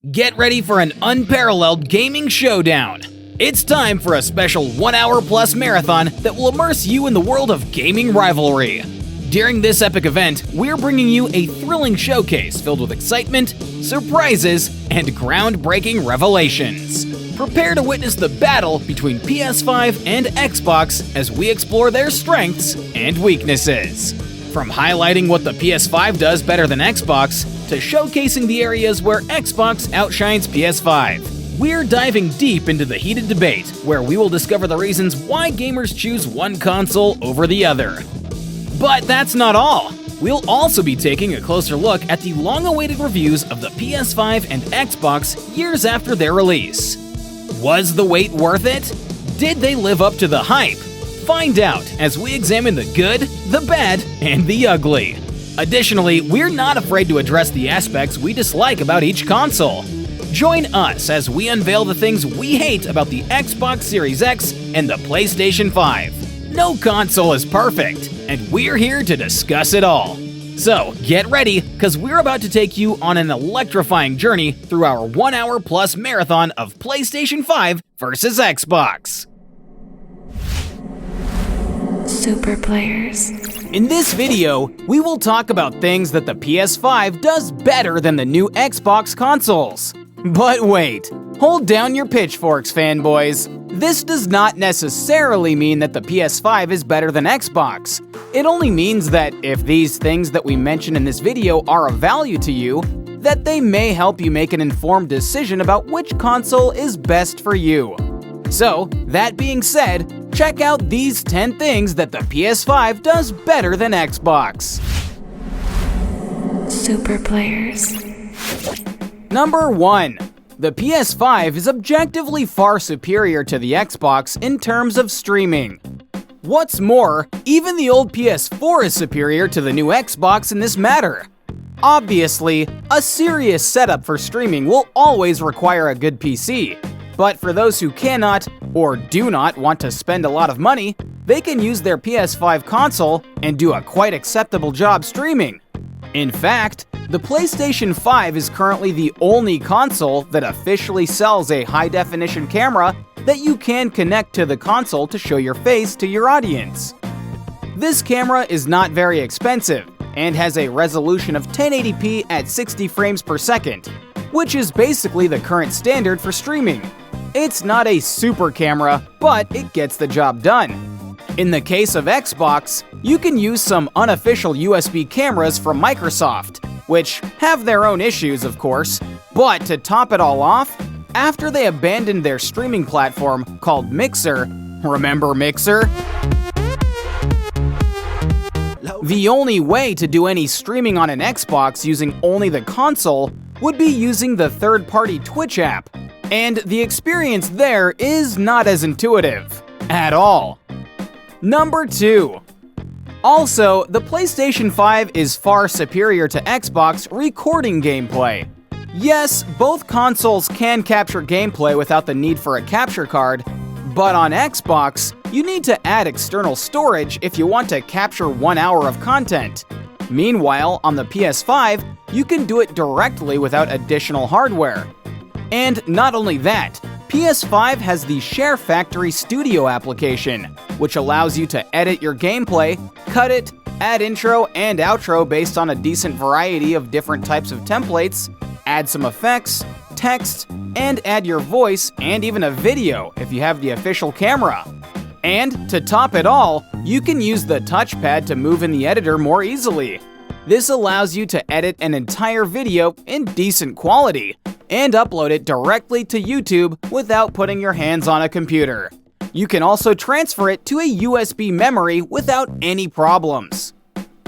Get ready for an unparalleled gaming showdown. It's time for a special 1 hour plus marathon that will immerse you in the world of gaming rivalry. During this epic event, we're bringing you a thrilling showcase filled with excitement, surprises, and groundbreaking revelations. Prepare to witness the battle between PS5 and Xbox as we explore their strengths and weaknesses. From highlighting what the PS5 does better than Xbox, to showcasing the areas where Xbox outshines PS5. We're diving deep into the heated debate, where we will discover the reasons why gamers choose one console over the other. But that's not all. We'll also be taking a closer look at the long-awaited reviews of the PS5 and Xbox years after their release. Was the wait worth it? Did they live up to the hype? Find out as we examine the good, the bad, and the ugly. Additionally, we're not afraid to address the aspects we dislike about each console. Join us as we unveil the things we hate about the Xbox Series X and the PlayStation 5. No console is perfect, and we're here to discuss it all. So get ready, because we're about to take you on an electrifying journey through our 1 hour plus marathon of PlayStation 5 versus Xbox. Super players. In this video, we will talk about things that the PS5 does better than the new Xbox consoles. But wait, hold down your pitchforks, fanboys. This does not necessarily mean that the PS5 is better than Xbox. It only means that if these things that we mention in this video are of value to you, that they may help you make an informed decision about which console is best for you. So, that being said, check out these 10 things that the PS5 does better than Xbox. Super players. Number 1. The PS5 is objectively far superior to the Xbox in terms of streaming. What's more, even the old PS4 is superior to the new Xbox in this matter. Obviously, a serious setup for streaming will always require a good PC. But for those who cannot, or do not want to spend a lot of money, they can use their PS5 console and do a quite acceptable job streaming. In fact, the PlayStation 5 is currently the only console that officially sells a high-definition camera that you can connect to the console to show your face to your audience. This camera is not very expensive and has a resolution of 1080p at 60 frames per second, which is basically the current standard for streaming. It's not a super camera, but it gets the job done. In the case of Xbox, you can use some unofficial USB cameras from Microsoft, which have their own issues, of course, but to top it all off, after they abandoned their streaming platform called Mixer, remember Mixer? The only way to do any streaming on an Xbox using only the console would be using the third-party Twitch app, and the experience there is not as intuitive at all. Number 2. Also, the PlayStation 5 is far superior to Xbox recording gameplay. Yes, both consoles can capture gameplay without the need for a capture card, but on Xbox, you need to add external storage if you want to capture 1 hour of content. Meanwhile, on the PS5, you can do it directly without additional hardware. And not only that, PS5 has the Share Factory Studio application, which allows you to edit your gameplay, cut it, add intro and outro based on a decent variety of different types of templates, add some effects, text, and add your voice and even a video if you have the official camera. And to top it all, you can use the touchpad to move in the editor more easily. This allows you to edit an entire video in decent quality and upload it directly to YouTube without putting your hands on a computer. You can also transfer it to a USB memory without any problems.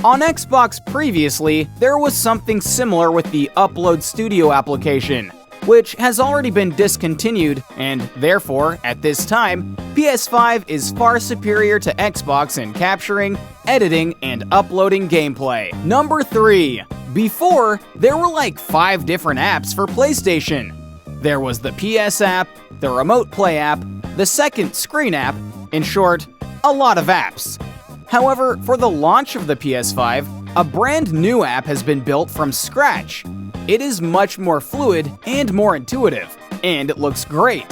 On Xbox previously, there was something similar with the Upload Studio application, which has already been discontinued, and therefore, at this time, PS5 is far superior to Xbox in capturing, editing, and uploading gameplay. Number 3. Before, there were like 5 different apps for PlayStation. There was the PS app, the Remote Play app, the Second Screen app, in short, a lot of apps. However, for the launch of the PS5, a brand new app has been built from scratch. It is much more fluid and more intuitive, and it looks great.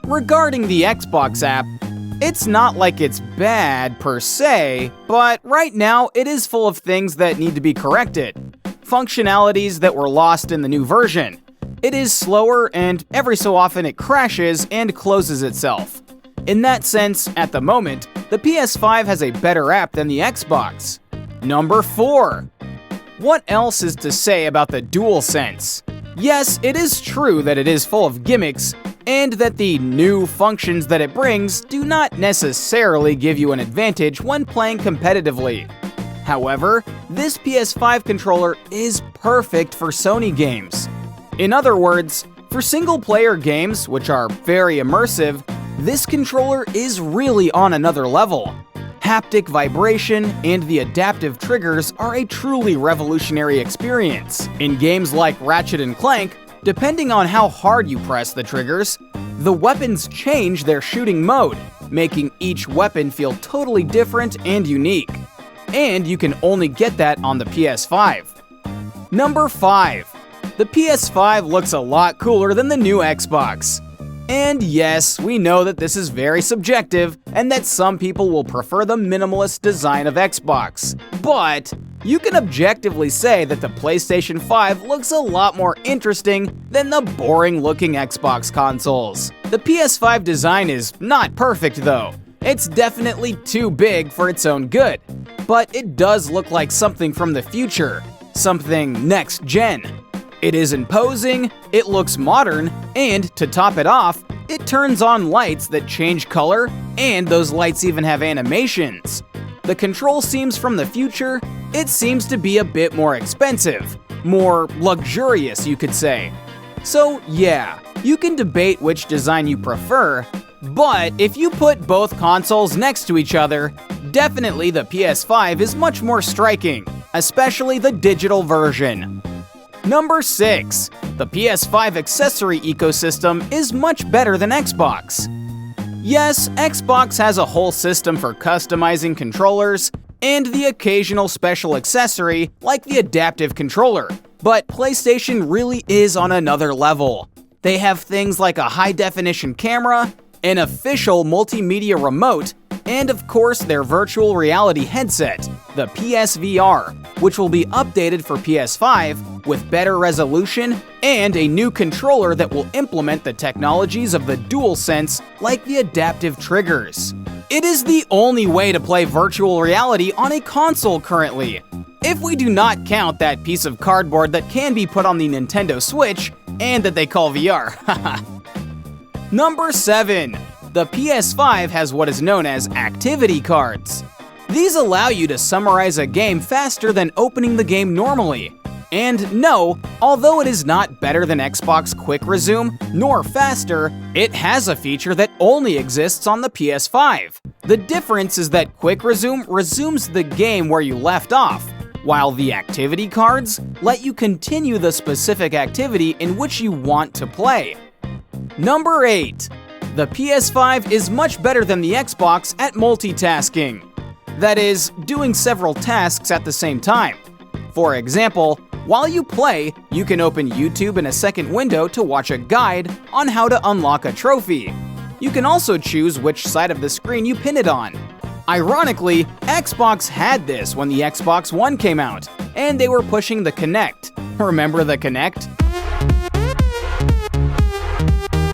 Regarding the Xbox app, it's not like it's bad per se, but right now it is full of things that need to be corrected. Functionalities that were lost in the new version. It is slower and every so often it crashes and closes itself. In that sense, at the moment, the PS5 has a better app than the Xbox. Number 4. What else is to say about the DualSense? Yes, it is true that it is full of gimmicks, and that the new functions that it brings do not necessarily give you an advantage when playing competitively. However, this PS5 controller is perfect for Sony games. In other words, for single-player games, which are very immersive, this controller is really on another level. Haptic vibration and the adaptive triggers are a truly revolutionary experience. In games like Ratchet & Clank, depending on how hard you press the triggers, the weapons change their shooting mode, making each weapon feel totally different and unique. And you can only get that on the PS5. Number 5. The PS5 looks a lot cooler than the new Xbox. And yes, we know that this is very subjective and that some people will prefer the minimalist design of Xbox. But you can objectively say that the PlayStation 5 looks a lot more interesting than the boring-looking Xbox consoles. The PS5 design is not perfect though. It's definitely too big for its own good. But it does look like something from the future, something next gen. It is imposing, it looks modern, and to top it off, it turns on lights that change color, and those lights even have animations. The control seems from the future, it seems to be a bit more expensive, more luxurious you could say. So yeah, you can debate which design you prefer, but if you put both consoles next to each other, definitely the PS5 is much more striking, especially the digital version. Number 6. The PS5 accessory ecosystem is much better than Xbox. Yes, Xbox has a whole system for customizing controllers and the occasional special accessory like the adaptive controller, but PlayStation really is on another level. They have things like a high-definition camera, an official multimedia remote, and of course their virtual reality headset, the PSVR, which will be updated for PS5 with better resolution and a new controller that will implement the technologies of the DualSense like the adaptive triggers. It is the only way to play virtual reality on a console currently, if we do not count that piece of cardboard that can be put on the Nintendo Switch and that they call VR. Number 7. The PS5 has what is known as activity cards. These allow you to summarize a game faster than opening the game normally. And no, although it is not better than Xbox Quick Resume, nor faster, it has a feature that only exists on the PS5. The difference is that Quick Resume resumes the game where you left off, while the activity cards let you continue the specific activity in which you want to play. Number 8. The PS5 is much better than the Xbox at multitasking. That is, doing several tasks at the same time. For example, while you play, you can open YouTube in a second window to watch a guide on how to unlock a trophy. You can also choose which side of the screen you pin it on. Ironically, Xbox had this when the Xbox One came out, and they were pushing the Kinect. Remember the Kinect?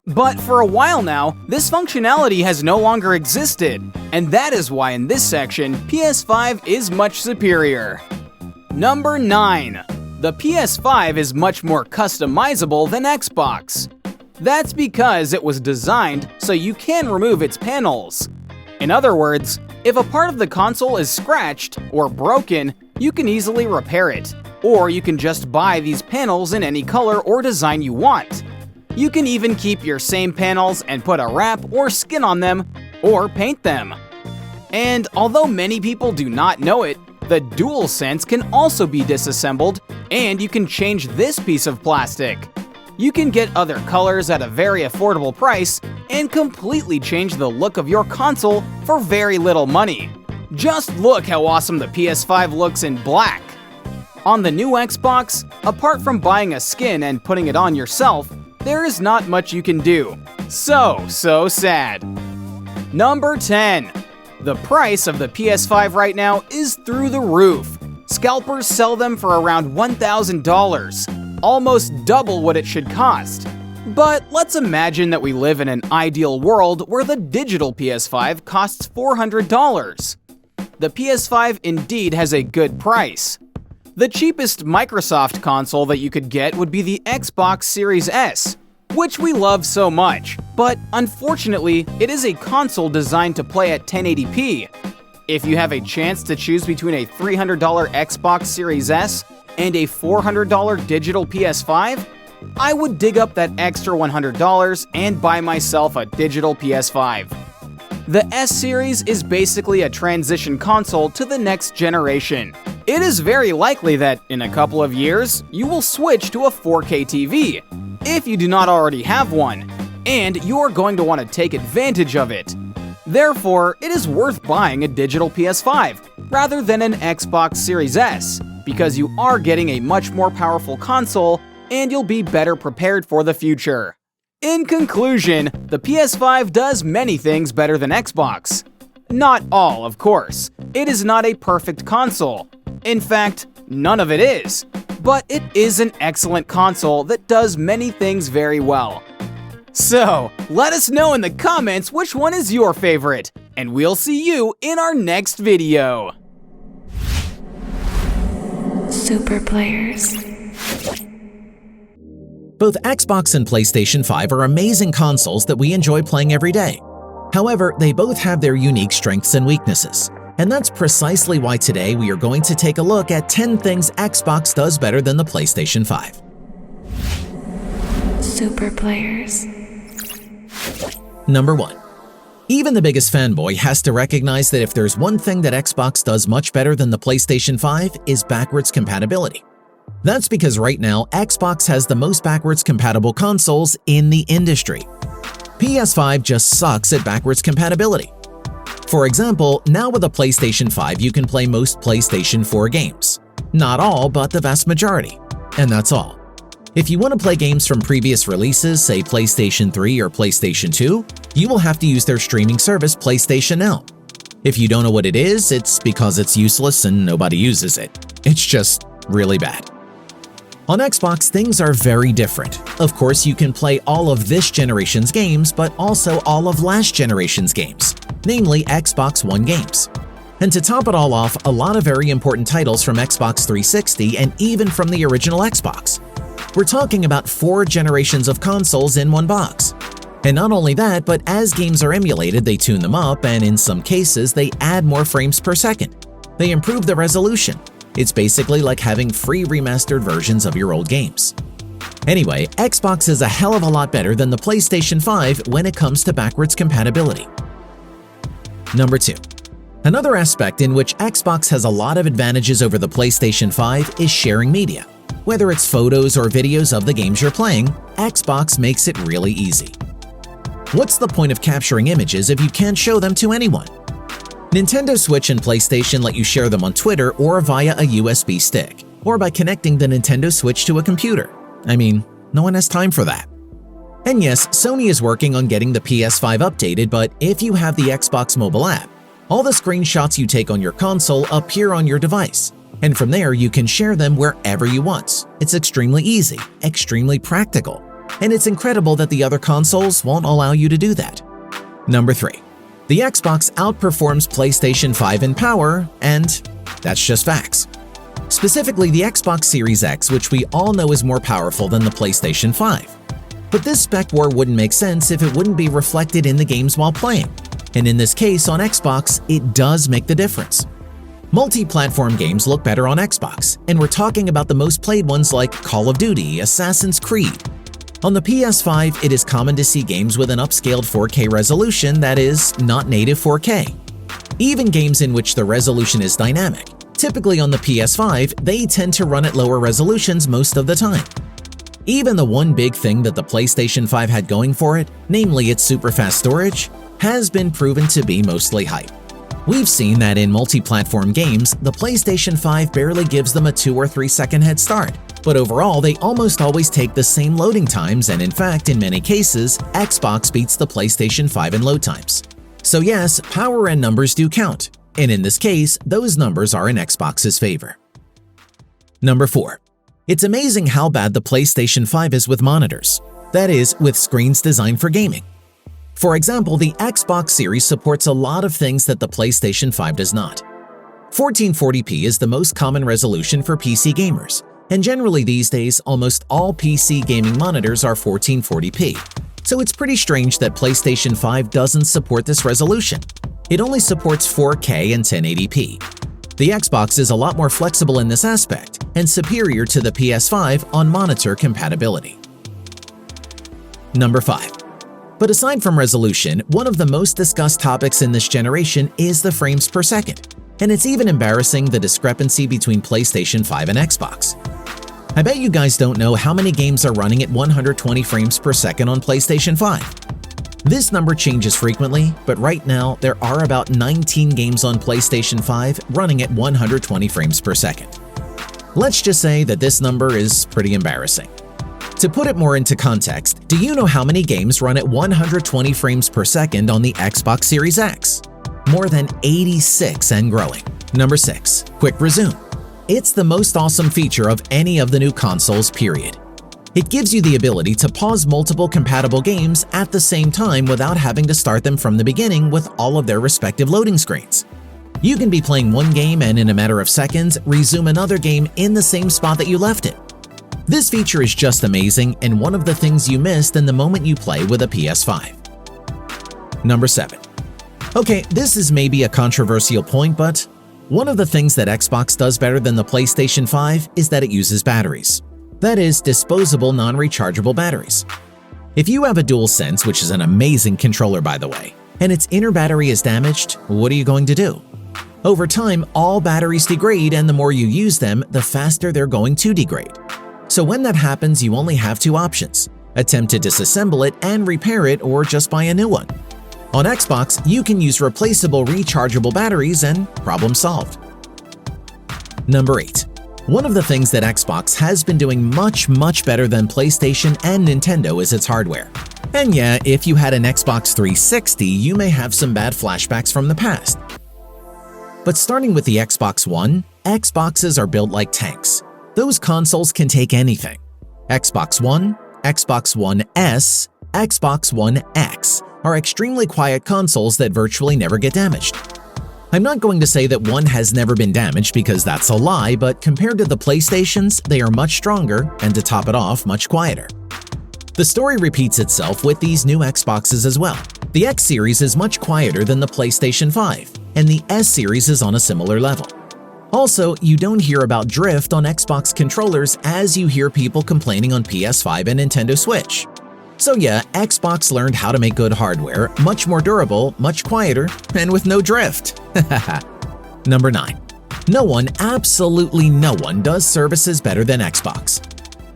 But for a while now, this functionality has no longer existed, and that is why in this section, PS5 is much superior. Number 9. The PS5 is much more customizable than Xbox. That's because it was designed so you can remove its panels. In other words, if a part of the console is scratched or broken, you can easily repair it, or you can just buy these panels in any color or design you want. You can even keep your same panels and put a wrap or skin on them, or paint them. And although many people do not know it, the DualSense can also be disassembled, and you can change this piece of plastic. You can get other colors at a very affordable price and completely change the look of your console for very little money. Just look how awesome the PS5 looks in black. On the new Xbox, apart from buying a skin and putting it on yourself, there is not much you can do. So sad. Number 10. The price of the PS5 right now is through the roof. Scalpers sell them for around $1,000, almost double what it should cost. But let's imagine that we live in an ideal world where the digital PS5 costs $400. The PS5 indeed has a good price. The cheapest Microsoft console that you could get would be the Xbox Series S, which we love so much, but unfortunately, it is a console designed to play at 1080p. If you have a chance to choose between a $300 Xbox Series S and a $400 digital PS5, I would dig up that extra $100 and buy myself a digital PS5. The S Series is basically a transition console to the next generation. It is very likely that, in a couple of years, you will switch to a 4K TV, if you do not already have one, and you are going to want to take advantage of it. Therefore, it is worth buying a digital PS5 rather than an Xbox Series S, because you are getting a much more powerful console and you'll be better prepared for the future. In conclusion, the PS5 does many things better than Xbox. Not all, of course. It is not a perfect console. In fact, none of it is. But it is an excellent console that does many things very well. So, let us know in the comments which one is your favorite, and we'll see you in our next video. Super players. Both Xbox and PlayStation 5 are amazing consoles that we enjoy playing every day. However, they both have their unique strengths and weaknesses. And that's precisely why today we are going to take a look at 10 things Xbox does better than the PlayStation 5. Super players. Number 1. Even the biggest fanboy has to recognize that if there's one thing that Xbox does much better than the PlayStation 5 is backwards compatibility. That's because right now, Xbox has the most backwards compatible consoles in the industry. PS5 just sucks at backwards compatibility. For example, now with a PlayStation 5 you can play most PlayStation 4 games. Not all, but the vast majority. And that's all. If you want to play games from previous releases, say PlayStation 3 or PlayStation 2, you will have to use their streaming service PlayStation Now. If you don't know what it is, it's because it's useless and nobody uses it. It's just really bad. On Xbox, things are very different. Of course, you can play all of this generation's games, but also all of last generation's games, namely Xbox One games. And to top it all off, a lot of very important titles from Xbox 360 and even from the original Xbox. We're talking about 4 generations of consoles in one box. And not only that, but as games are emulated, they tune them up, and in some cases, they add more frames per second. They improve the resolution. It's basically like having free remastered versions of your old games. Anyway, Xbox is a hell of a lot better than the PlayStation 5 when it comes to backwards compatibility. Number 2. Another aspect in which Xbox has a lot of advantages over the PlayStation 5 is sharing media. Whether it's photos or videos of the games you're playing, Xbox makes it really easy. What's the point of capturing images if you can't show them to anyone? Nintendo Switch and PlayStation let you share them on Twitter or via a USB stick, or by connecting the Nintendo Switch to a computer. I mean, no one has time for that. And yes, Sony is working on getting the PS5 updated, but if you have the Xbox mobile app, all the screenshots you take on your console appear on your device, and from there you can share them wherever you want. It's extremely easy, extremely practical, and it's incredible that the other consoles won't allow you to do that. Number 3. The Xbox outperforms PlayStation 5 in power, and that's just facts. Specifically, the Xbox Series X, which we all know is more powerful than the PlayStation 5. But this spec war wouldn't make sense if it wouldn't be reflected in the games while playing. And in this case, on Xbox, it does make the difference. Multi-platform games look better on Xbox, and we're talking about the most played ones like Call of Duty, Assassin's Creed. On the PS5, it is common to see games with an upscaled 4K resolution that is not native 4K. Even games in which the resolution is dynamic. Typically on the PS5, they tend to run at lower resolutions most of the time. Even the one big thing that the PlayStation 5 had going for it, namely its super fast storage, has been proven to be mostly hype. We've seen that in multi-platform games, the PlayStation 5 barely gives them a 2 or 3 second head start. But overall, they almost always take the same loading times, and in fact, in many cases, Xbox beats the PlayStation 5 in load times. So yes, power and numbers do count, and in this case, those numbers are in Xbox's favor. Number 4. It's amazing how bad the PlayStation 5 is with monitors. That is, with screens designed for gaming. For example, the Xbox Series supports a lot of things that the PlayStation 5 does not. 1440p is the most common resolution for PC gamers, and generally these days, almost all PC gaming monitors are 1440p. So it's pretty strange that PlayStation 5 doesn't support this resolution. It only supports 4K and 1080p. The Xbox is a lot more flexible in this aspect and superior to the PS5 on monitor compatibility. Number 5. But aside from resolution, one of the most discussed topics in this generation is the frames per second, and it's even embarrassing the discrepancy between PlayStation 5 and Xbox. I bet you guys don't know how many games are running at 120 frames per second on PlayStation 5. This number changes frequently, but right now there are about 19 games on PlayStation 5 running at 120 frames per second. Let's just say that this number is pretty embarrassing. To put it more into context, do you know how many games run at 120 frames per second on the Xbox Series X? More than 86 and growing. Number 6. Quick Resume. It's the most awesome feature of any of the new consoles, period. It gives you the ability to pause multiple compatible games at the same time without having to start them from the beginning with all of their respective loading screens. You can be playing one game and in a matter of seconds, resume another game in the same spot that you left it. This feature is just amazing and one of the things you missed in the moment you play with a PS5. Number 7. Okay, this is maybe a controversial point, but one of the things that Xbox does better than the PlayStation 5 is that it uses batteries. That is, disposable non-rechargeable batteries. If you have a DualSense, which is an amazing controller by the way, and its inner battery is damaged, what are you going to do? Over time, all batteries degrade, and the more you use them, the faster they're going to degrade. So when that happens, you only have two options: attempt to disassemble it and repair it, or just buy a new one. On Xbox, you can use replaceable rechargeable batteries and problem solved. Number 8. One of the things that Xbox has been doing much better than PlayStation and Nintendo is its hardware. And yeah, if you had an Xbox 360, you may have some bad flashbacks from the past. But starting with the Xbox One, Xboxes are built like tanks. Those consoles can take anything. Xbox One, Xbox One S, Xbox One X are extremely quiet consoles that virtually never get damaged. I'm not going to say that one has never been damaged because that's a lie, but compared to the PlayStations, they are much stronger and, to top it off, much quieter. The story repeats itself with these new Xboxes as well. The X series is much quieter than the PlayStation 5, and the S series is on a similar level. Also, you don't hear about drift on Xbox controllers as you hear people complaining on PS5 and Nintendo Switch. So yeah, Xbox learned how to make good hardware, much more durable, much quieter, and with no drift. Number 9. No one, absolutely no one, does services better than Xbox.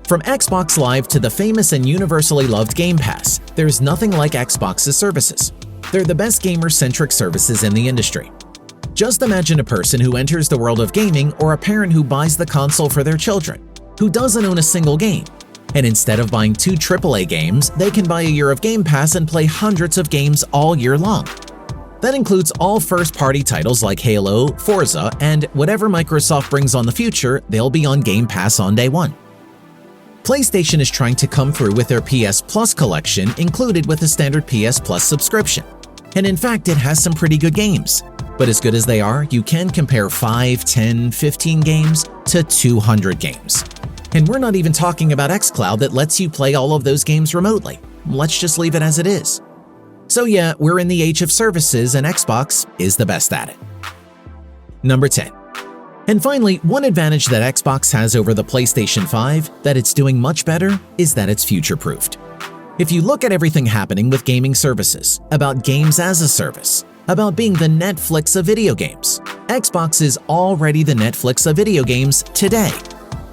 From Xbox Live to the famous and universally loved Game Pass, there's nothing like Xbox's services. They're the best gamer-centric services in the industry. Just imagine a person who enters the world of gaming or a parent who buys the console for their children, who doesn't own a single game. And instead of buying 2 AAA games, they can buy a year of Game Pass and play hundreds of games all year long. That includes all first-party titles like Halo, Forza, and whatever Microsoft brings on the future, they'll be on Game Pass on day one. PlayStation is trying to come through with their PS Plus collection included with the standard PS Plus subscription. And in fact, it has some pretty good games. But as good as they are, you can compare 5, 10, 15 games to 200 games. And we're not even talking about xCloud that lets you play all of those games remotely. Let's just leave it as it is. So yeah, we're in the age of services and Xbox is the best at it. Number 10. And finally, one advantage that Xbox has over the PlayStation 5 that it's doing much better is that it's future-proofed. If you look at everything happening with gaming services, about games as a service, about being the Netflix of video games, Xbox is already the Netflix of video games today.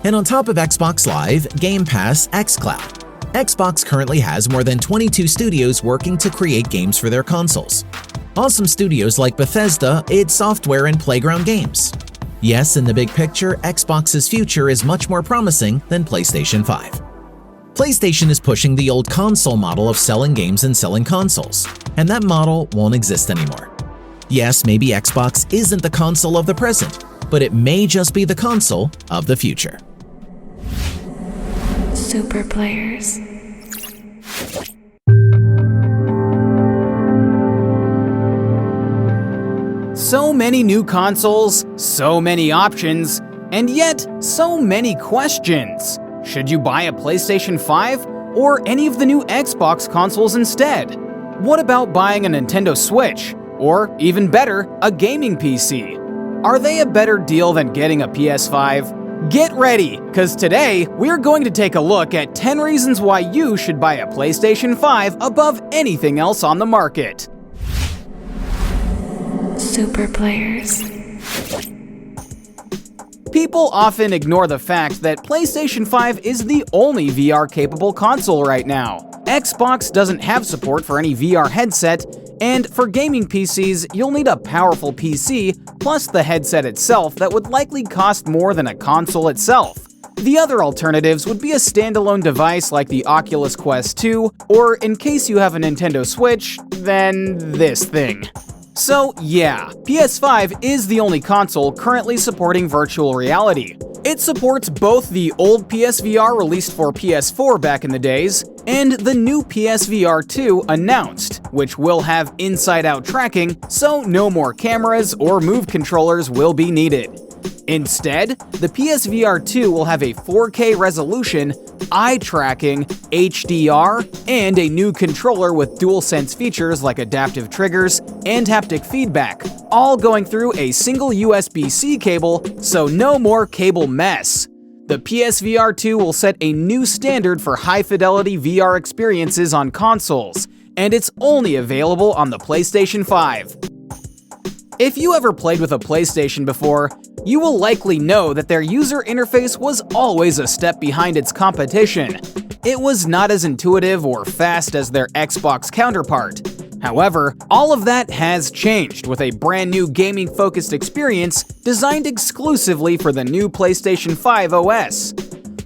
And on top of Xbox Live, Game Pass, xCloud, Xbox currently has more than 22 studios working to create games for their consoles. Awesome studios like Bethesda, id Software, and Playground Games. Yes, in the big picture, Xbox's future is much more promising than PlayStation 5. PlayStation is pushing the old console model of selling games and selling consoles, and that model won't exist anymore. Yes, maybe Xbox isn't the console of the present, but it may just be the console of the future. Super players. So many new consoles, so many options, and yet so many questions. Should you buy a PlayStation 5 or any of the new Xbox consoles instead? What about buying a Nintendo Switch? Or, even better, a gaming PC? Are they a better deal than getting a PS5? Get ready, because today we're going to take a look at 10 reasons why you should buy a PlayStation 5 above anything else on the market. Super players. People often ignore the fact that PlayStation 5 is the only VR-capable console right now. Xbox doesn't have support for any VR headset, and for gaming PCs, you'll need a powerful PC plus the headset itself that would likely cost more than a console itself. The other alternatives would be a standalone device like the Oculus Quest 2, or in case you have a Nintendo Switch, then this thing. So yeah, PS5 is the only console currently supporting virtual reality. It supports both the old PSVR released for PS4 back in the days, and the new PSVR 2 announced, which will have inside-out tracking, so no more cameras or move controllers will be needed. Instead, the PSVR 2 will have a 4K resolution, eye tracking, HDR, and a new controller with DualSense features like adaptive triggers and haptic feedback, all going through a single USB-C cable, so no more cable mess. The PSVR 2 will set a new standard for high-fidelity VR experiences on consoles, and it's only available on the PlayStation 5. If you ever played with a PlayStation before, you will likely know that their user interface was always a step behind its competition. It was not as intuitive or fast as their Xbox counterpart. However, all of that has changed with a brand new gaming-focused experience designed exclusively for the new PlayStation 5 OS.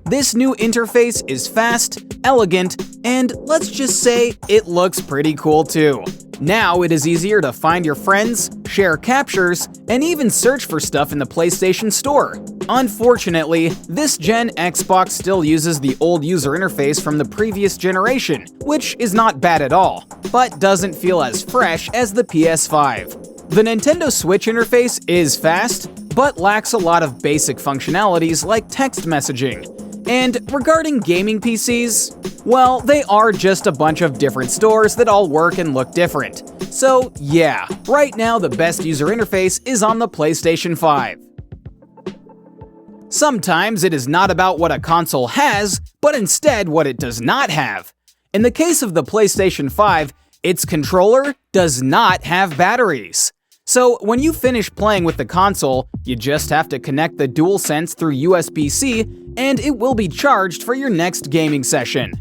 This new interface is fast, elegant, and let's just say it looks pretty cool too. Now it is easier to find your friends, share captures, and even search for stuff in the PlayStation Store. Unfortunately, this gen Xbox still uses the old user interface from the previous generation, which is not bad at all, but doesn't feel as fresh as the PS5. The Nintendo Switch interface is fast, but lacks a lot of basic functionalities like text messaging. And regarding gaming PCs, well, they are just a bunch of different stores that all work and look different. So yeah, right now the best user interface is on the PlayStation 5. Sometimes it is not about what a console has, but instead what it does not have. In the case of the PlayStation 5, its controller does not have batteries. So when you finish playing with the console, you just have to connect the DualSense through USB-C and it will be charged for your next gaming session.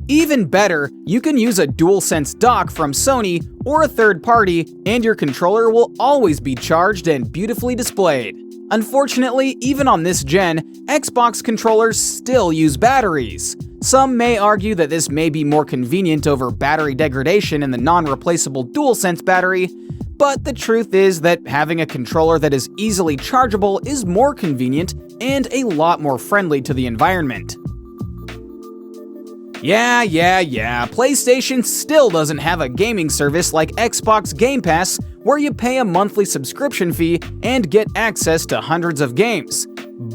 Even better, you can use a DualSense dock from Sony or a third party and your controller will always be charged and beautifully displayed. Unfortunately, even on this gen, Xbox controllers still use batteries. Some may argue that this may be more convenient over battery degradation in the non-replaceable DualSense battery, but the truth is that having a controller that is easily chargeable is more convenient and a lot more friendly to the environment. Yeah, PlayStation still doesn't have a gaming service like Xbox Game Pass where you pay a monthly subscription fee and get access to hundreds of games.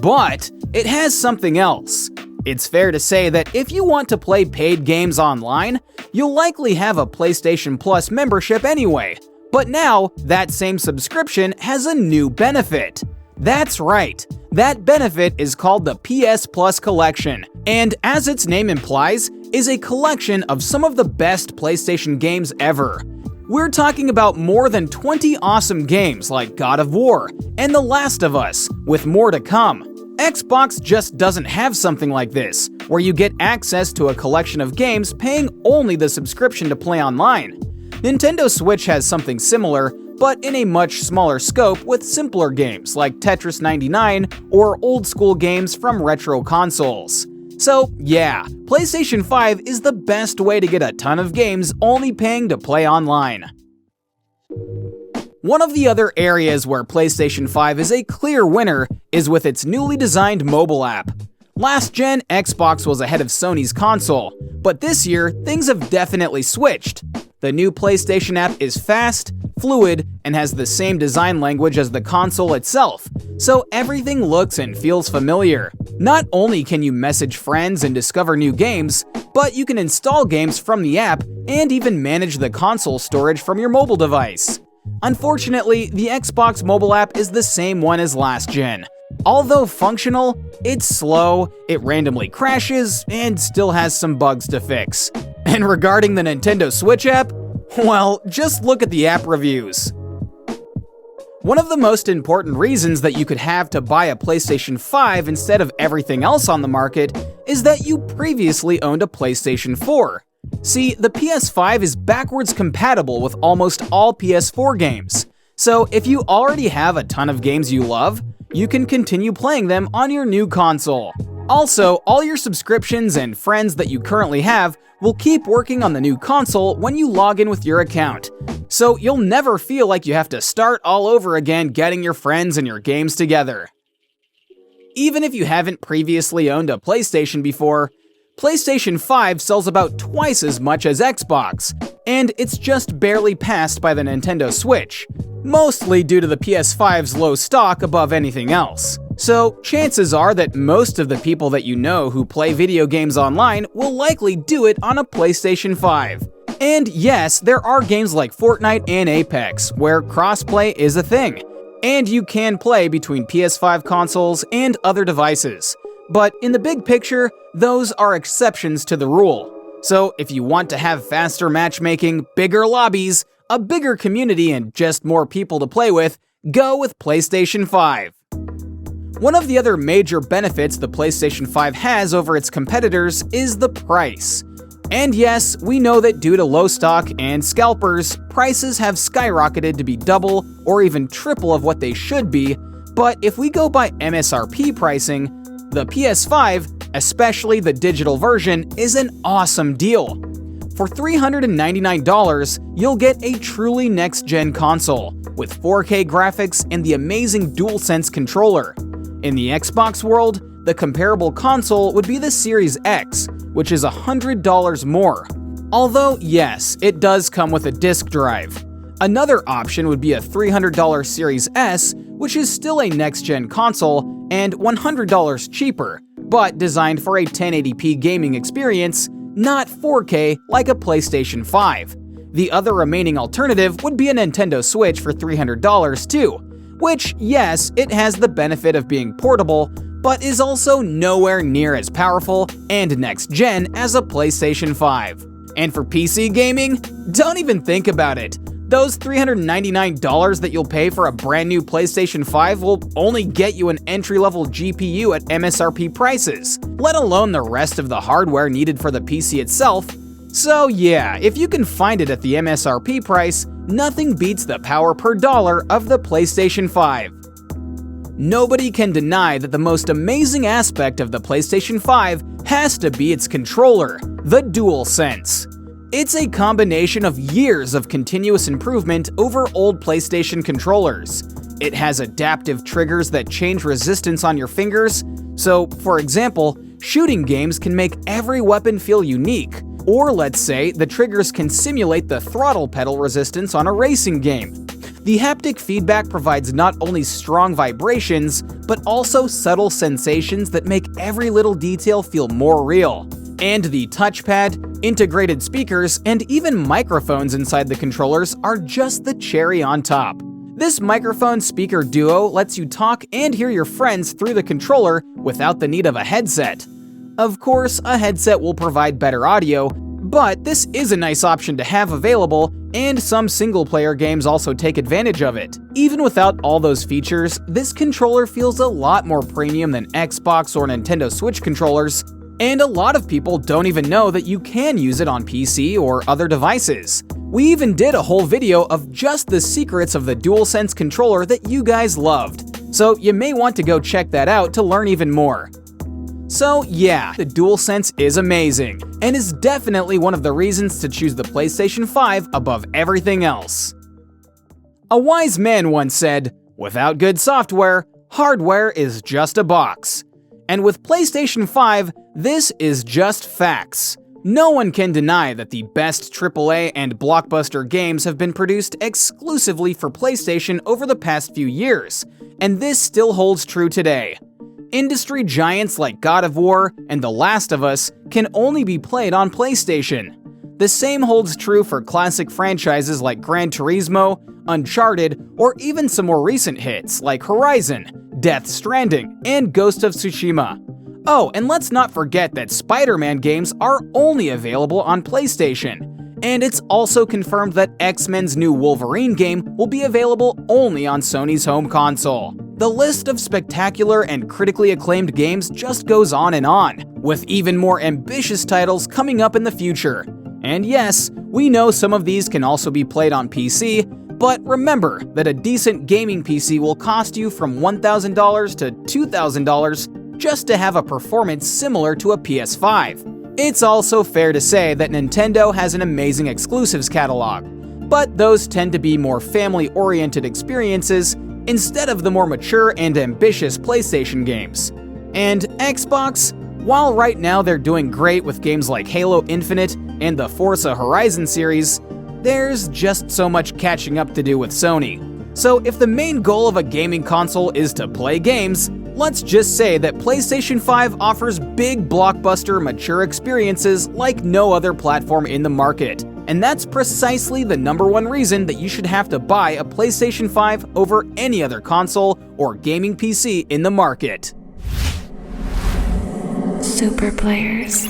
But it has something else. It's fair to say that if you want to play paid games online, you'll likely have a PlayStation Plus membership anyway. But now, that same subscription has a new benefit. That's right, that benefit is called the PS Plus Collection, and as its name implies, is a collection of some of the best PlayStation games ever. We're talking about more than 20 awesome games like God of War and The Last of Us, with more to come. Xbox just doesn't have something like this, where you get access to a collection of games paying only the subscription to play online. Nintendo Switch has something similar, but in a much smaller scope with simpler games like Tetris 99 or old-school games from retro consoles. So yeah, PlayStation 5 is the best way to get a ton of games only paying to play online. One of the other areas where PlayStation 5 is a clear winner is with its newly designed mobile app. Last gen, Xbox was ahead of Sony's console, but this year, things have definitely switched. The new PlayStation app is fast, fluid, and has the same design language as the console itself, so everything looks and feels familiar. Not only can you message friends and discover new games, but you can install games from the app and even manage the console storage from your mobile device. Unfortunately, the Xbox mobile app is the same one as last gen. Although functional, it's slow, it randomly crashes, and still has some bugs to fix. And regarding the Nintendo Switch app, well, just look at the app reviews. One of the most important reasons that you could have to buy a PlayStation 5 instead of everything else on the market is that you previously owned a PlayStation 4. See, the PS5 is backwards compatible with almost all PS4 games, so if you already have a ton of games you love, you can continue playing them on your new console. Also, all your subscriptions and friends that you currently have will keep working on the new console when you log in with your account, so you'll never feel like you have to start all over again getting your friends and your games together. Even if you haven't previously owned a PlayStation before, PlayStation 5 sells about twice as much as Xbox, and it's just barely passed by the Nintendo Switch, mostly due to the PS5's low stock above anything else. So chances are that most of the people that you know who play video games online will likely do it on a PlayStation 5. And yes, there are games like Fortnite and Apex, where crossplay is a thing, and you can play between PS5 consoles and other devices. But in the big picture, those are exceptions to the rule. So if you want to have faster matchmaking, bigger lobbies, a bigger community, and just more people to play with, go with PlayStation 5. One of the other major benefits the PlayStation 5 has over its competitors is the price. And yes, we know that due to low stock and scalpers, prices have skyrocketed to be double or even triple of what they should be, but if we go by MSRP pricing, the PS5, especially the digital version, is an awesome deal. For $399, you'll get a truly next-gen console, with 4K graphics and the amazing DualSense controller. In the Xbox world, the comparable console would be the Series X, which is $100 more. Although, yes, it does come with a disc drive. Another option would be a $300 Series S, which is still a next-gen console and $100 cheaper, but designed for a 1080p gaming experience, not 4K like a PlayStation 5. The other remaining alternative would be a Nintendo Switch for $300 too, which, yes, it has the benefit of being portable, but is also nowhere near as powerful and next-gen as a PlayStation 5. And for PC gaming, don't even think about it. Those $399 that you'll pay for a brand new PlayStation 5 will only get you an entry-level GPU at MSRP prices, let alone the rest of the hardware needed for the PC itself. So yeah, if you can find it at the MSRP price, nothing beats the power per dollar of the PlayStation 5. Nobody can deny that the most amazing aspect of the PlayStation 5 has to be its controller, the DualSense. It's a combination of years of continuous improvement over old PlayStation controllers. It has adaptive triggers that change resistance on your fingers, so, for example, shooting games can make every weapon feel unique, or let's say the triggers can simulate the throttle pedal resistance on a racing game. The haptic feedback provides not only strong vibrations, but also subtle sensations that make every little detail feel more real. And the touchpad, integrated speakers, and even microphones inside the controllers are just the cherry on top. This microphone-speaker duo lets you talk and hear your friends through the controller without the need of a headset. Of course, a headset will provide better audio, but this is a nice option to have available, and some single-player games also take advantage of it. Even without all those features, this controller feels a lot more premium than Xbox or Nintendo Switch controllers, and a lot of people don't even know that you can use it on PC or other devices. We even did a whole video of just the secrets of the DualSense controller that you guys loved, so you may want to go check that out to learn even more. So yeah, the DualSense is amazing, and is definitely one of the reasons to choose the PlayStation 5 above everything else. A wise man once said, "Without good software, hardware is just a box." And with PlayStation 5, this is just facts. No one can deny that the best AAA and blockbuster games have been produced exclusively for PlayStation over the past few years, and this still holds true today. Industry giants like God of War and The Last of Us can only be played on PlayStation. The same holds true for classic franchises like Gran Turismo, Uncharted, or even some more recent hits like Horizon, Death Stranding, and Ghost of Tsushima. Oh, and let's not forget that Spider-Man games are only available on PlayStation. And it's also confirmed that X-Men's new Wolverine game will be available only on Sony's home console. The list of spectacular and critically acclaimed games just goes on, with even more ambitious titles coming up in the future. And yes, we know some of these can also be played on PC, but remember that a decent gaming PC will cost you from $1,000 to $2,000 just to have a performance similar to a PS5. It's also fair to say that Nintendo has an amazing exclusives catalog, but those tend to be more family-oriented experiences instead of the more mature and ambitious PlayStation games. And Xbox, while right now they're doing great with games like Halo Infinite and the Forza Horizon series, there's just so much catching up to do with Sony. So if the main goal of a gaming console is to play games, let's just say that PlayStation 5 offers big blockbuster mature experiences like no other platform in the market. And that's precisely the #1 reason that you should have to buy a PlayStation 5 over any other console or gaming PC in the market. Super players.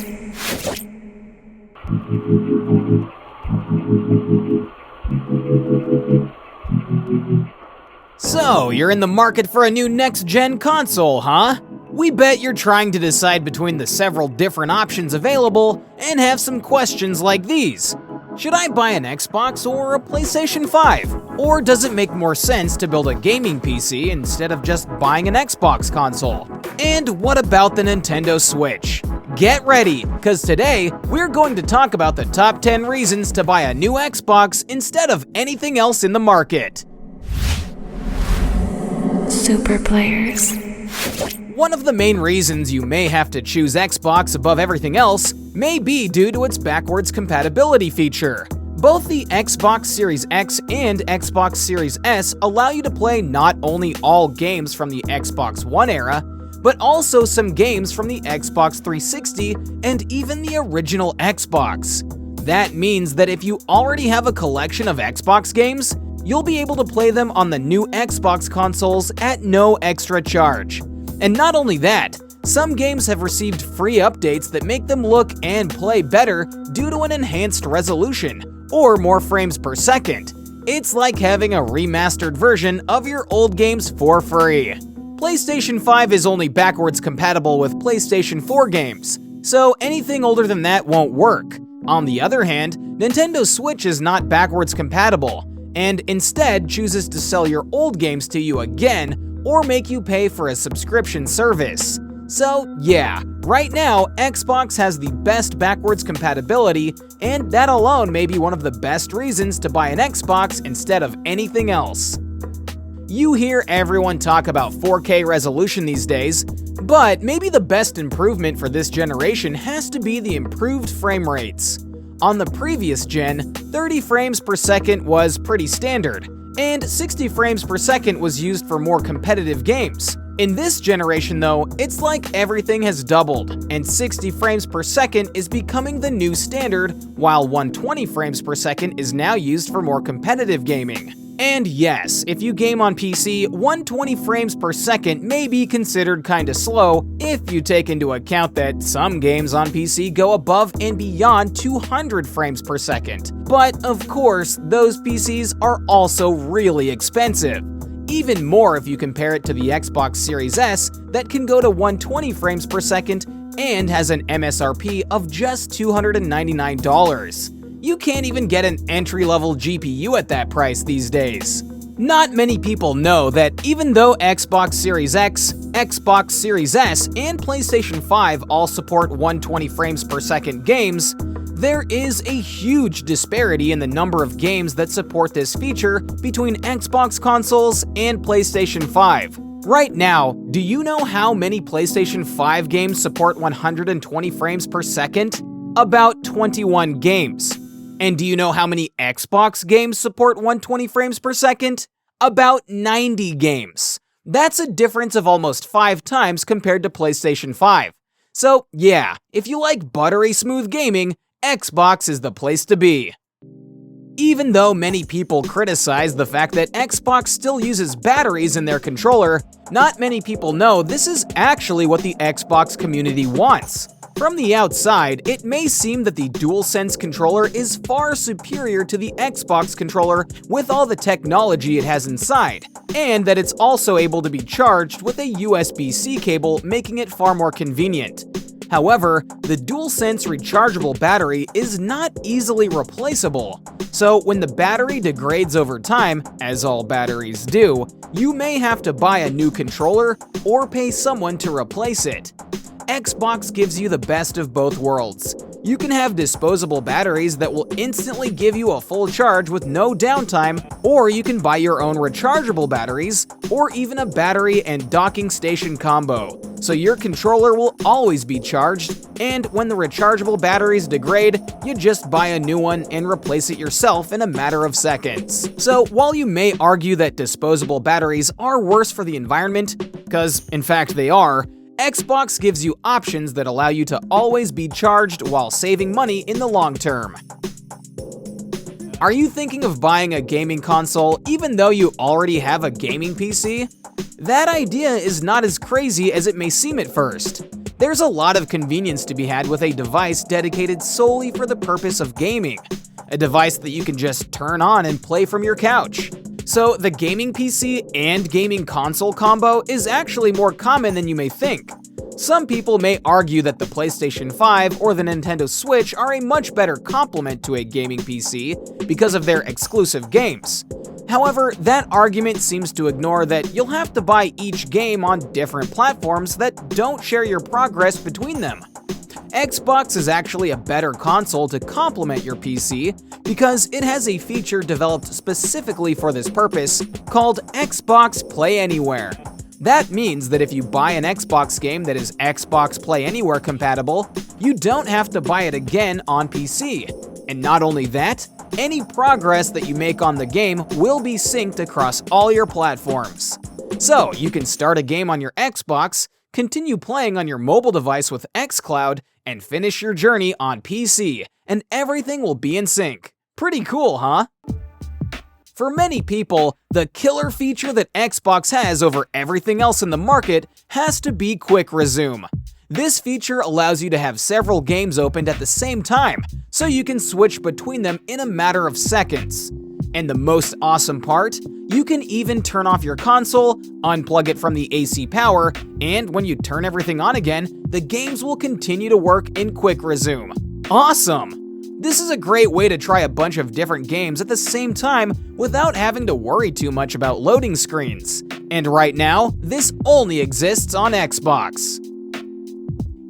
So, you're in the market for a new next-gen console, huh? We bet you're trying to decide between the several different options available and have some questions like these. Should I buy an Xbox or a PlayStation 5? Or does it make more sense to build a gaming PC instead of just buying an Xbox console? And what about the Nintendo Switch? Get ready, because today we're going to talk about the top 10 reasons to buy a new Xbox instead of anything else in the market. Super players. One of the main reasons you may have to choose Xbox above everything else may be due to its backwards compatibility feature. Both the Xbox Series X and Xbox Series S allow you to play not only all games from the Xbox One era, but also some games from the Xbox 360 and even the original Xbox. That means that if you already have a collection of Xbox games, you'll be able to play them on the new Xbox consoles at no extra charge. And not only that, some games have received free updates that make them look and play better due to an enhanced resolution, or more frames per second. It's like having a remastered version of your old games for free. PlayStation 5 is only backwards compatible with PlayStation 4 games, so anything older than that won't work. On the other hand, Nintendo Switch is not backwards compatible, and instead chooses to sell your old games to you again or make you pay for a subscription service. So yeah, right now Xbox has the best backwards compatibility, and that alone may be one of the best reasons to buy an Xbox instead of anything else. You hear everyone talk about 4K resolution these days, but maybe the best improvement for this generation has to be the improved frame rates. On the previous gen, 30 frames per second was pretty standard, and 60 frames per second was used for more competitive games. In this generation though, it's like everything has doubled, and 60 frames per second is becoming the new standard, while 120 frames per second is now used for more competitive gaming. And yes, if you game on PC, 120 frames per second may be considered kinda slow if you take into account that some games on PC go above and beyond 200 frames per second. But of course, those PCs are also really expensive. Even more if you compare it to the Xbox Series S that can go to 120 frames per second and has an MSRP of just $299. You can't even get an entry-level GPU at that price these days. Not many people know that even though Xbox Series X, Xbox Series S, and PlayStation 5 all support 120 frames per second games, there is a huge disparity in the number of games that support this feature between Xbox consoles and PlayStation 5. Right now, do you know how many PlayStation 5 games support 120 frames per second? About 21 games. And do you know how many Xbox games support 120 frames per second? About 90 games. That's a difference of almost 5 times compared to PlayStation 5. So yeah, if you like buttery smooth gaming, Xbox is the place to be. Even though many people criticize the fact that Xbox still uses batteries in their controller, not many people know this is actually what the Xbox community wants. From the outside, it may seem that the DualSense controller is far superior to the Xbox controller with all the technology it has inside, and that it's also able to be charged with a USB-C cable, making it far more convenient. However, the DualSense rechargeable battery is not easily replaceable. So when the battery degrades over time, as all batteries do, you may have to buy a new controller or pay someone to replace it. Xbox gives you the best of both worlds. You can have disposable batteries that will instantly give you a full charge with no downtime, or you can buy your own rechargeable batteries, or even a battery and docking station combo. So your controller will always be charged, and when the rechargeable batteries degrade, you just buy a new one and replace it yourself in a matter of seconds. So while you may argue that disposable batteries are worse for the environment, because in fact they are, Xbox gives you options that allow you to always be charged while saving money in the long term. Are you thinking of buying a gaming console even though you already have a gaming PC? That idea is not as crazy as it may seem at first. There's a lot of convenience to be had with a device dedicated solely for the purpose of gaming. A device that you can just turn on and play from your couch. So the gaming PC and gaming console combo is actually more common than you may think. Some people may argue that the PlayStation 5 or the Nintendo Switch are a much better complement to a gaming PC because of their exclusive games. However, that argument seems to ignore that you'll have to buy each game on different platforms that don't share your progress between them. Xbox is actually a better console to complement your PC because it has a feature developed specifically for this purpose called Xbox Play Anywhere. That means that if you buy an Xbox game that is Xbox Play Anywhere compatible, you don't have to buy it again on PC. And not only that, any progress that you make on the game will be synced across all your platforms. So you can start a game on your Xbox, continue playing on your mobile device with xCloud, and finish your journey on PC, and everything will be in sync. Pretty cool, huh? For many people, the killer feature that Xbox has over everything else in the market has to be Quick Resume. This feature allows you to have several games opened at the same time, so you can switch between them in a matter of seconds. And the most awesome part, you can even turn off your console, unplug it from the AC power, and when you turn everything on again, the games will continue to work in Quick Resume. Awesome! This is a great way to try a bunch of different games at the same time without having to worry too much about loading screens. And right now, this only exists on Xbox.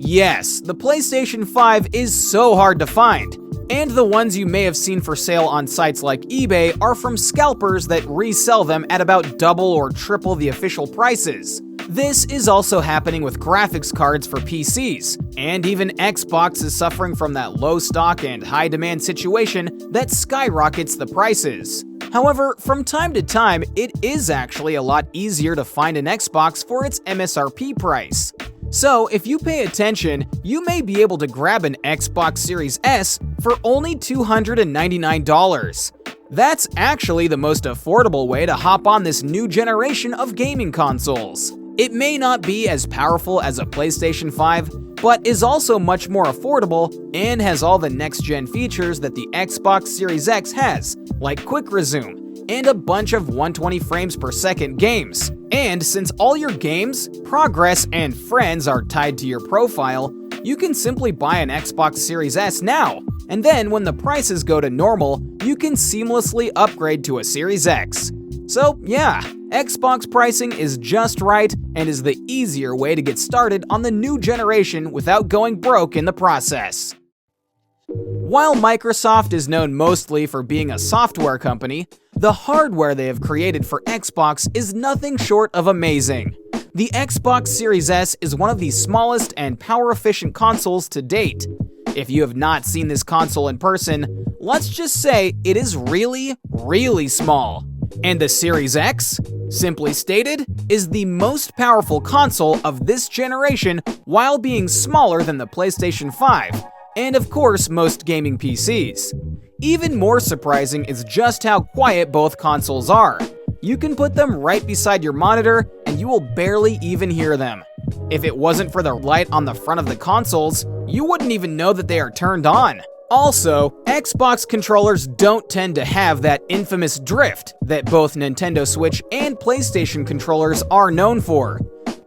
Yes, the PlayStation 5 is so hard to find, and the ones you may have seen for sale on sites like eBay are from scalpers that resell them at about double or triple the official prices. This is also happening with graphics cards for PCs, and even Xbox is suffering from that low stock and high demand situation that skyrockets the prices. However, from time to time, it is actually a lot easier to find an Xbox for its MSRP price. So, if you pay attention, you may be able to grab an Xbox Series S for only $299. That's actually the most affordable way to hop on this new generation of gaming consoles. It may not be as powerful as a PlayStation 5, but is also much more affordable and has all the next-gen features that the Xbox Series X has, like Quick Resume, and a bunch of 120 frames per second games. And since all your games, progress, and friends are tied to your profile, you can simply buy an Xbox Series S now. and then when the prices go to normal, you can seamlessly upgrade to a Series X. So yeah, Xbox pricing is just right and is the easier way to get started on the new generation without going broke in the process. While Microsoft is known mostly for being a software company, the hardware they have created for Xbox is nothing short of amazing. The Xbox Series S is one of the smallest and power-efficient consoles to date. If you have not seen this console in person, let's just say it is really, really small. And the Series X, simply stated, is the most powerful console of this generation while being smaller than the PlayStation 5, and of course most gaming PCs. Even more surprising is just how quiet both consoles are. You can put them right beside your monitor and you will barely even hear them. If it wasn't for the light on the front of the consoles, you wouldn't even know that they are turned on. Also, Xbox controllers don't tend to have that infamous drift that both Nintendo Switch and PlayStation controllers are known for.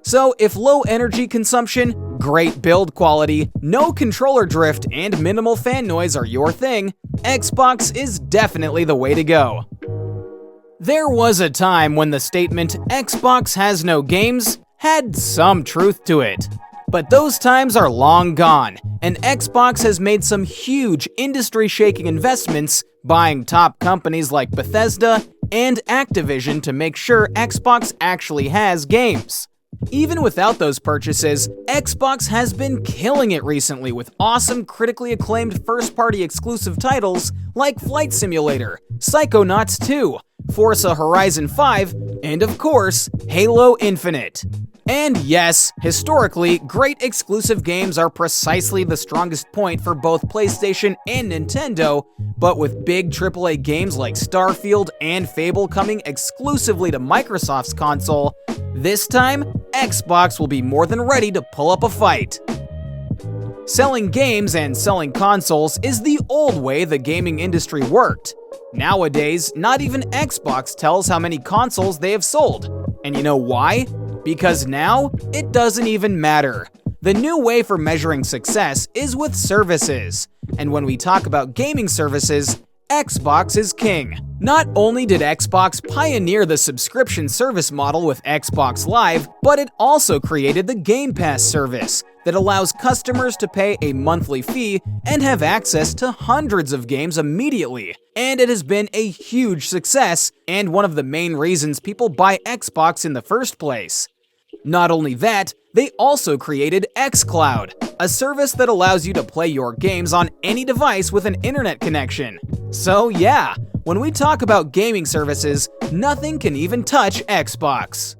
So if low energy consumption, great build quality, no controller drift, and minimal fan noise are your thing, Xbox is definitely the way to go. There was a time when the statement "Xbox has no games" had some truth to it. But those times are long gone, and Xbox has made some huge industry-shaking investments, buying top companies like Bethesda and Activision to make sure Xbox actually has games. Even without those purchases, Xbox has been killing it recently with awesome critically acclaimed first-party exclusive titles like Flight Simulator, Psychonauts 2, Forza Horizon 5, and of course, Halo Infinite. And yes, historically, great exclusive games are precisely the strongest point for both PlayStation and Nintendo, but with big AAA games like Starfield and Fable coming exclusively to Microsoft's console, this time, Xbox will be more than ready to pull up a fight. Selling games and selling consoles is the old way the gaming industry worked. Nowadays, not even Xbox tells how many consoles they have sold. And you know why? Because now, it doesn't even matter. The new way for measuring success is with services. And when we talk about gaming services, Xbox is king. Not only did Xbox pioneer the subscription service model with Xbox Live, but it also created the Game Pass service that allows customers to pay a monthly fee and have access to hundreds of games immediately. And it has been a huge success and one of the main reasons people buy Xbox in the first place. Not only that, they also created xCloud, a service that allows you to play your games on any device with an internet connection. So yeah, when we talk about gaming services, nothing can even touch Xbox.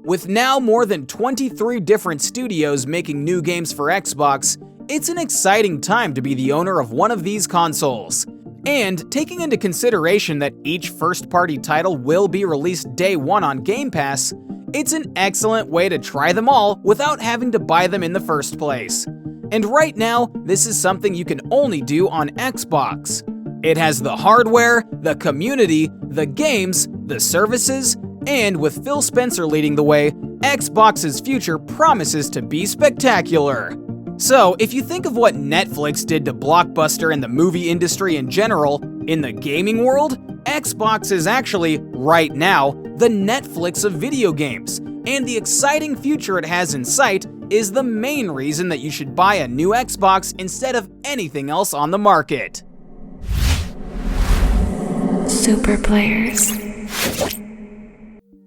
With now more than 23 different studios making new games for Xbox, it's an exciting time to be the owner of one of these consoles. And taking into consideration that each first-party title will be released day one on Game Pass, it's an excellent way to try them all without having to buy them in the first place. And right now, this is something you can only do on Xbox. It has the hardware, the community, the games, the services, and with Phil Spencer leading the way, Xbox's future promises to be spectacular. So, if you think of what Netflix did to Blockbuster and the movie industry in general, in the gaming world, Xbox is actually, right now, the Netflix of video games, and the exciting future it has in sight is the main reason that you should buy a new Xbox instead of anything else on the market. Super players.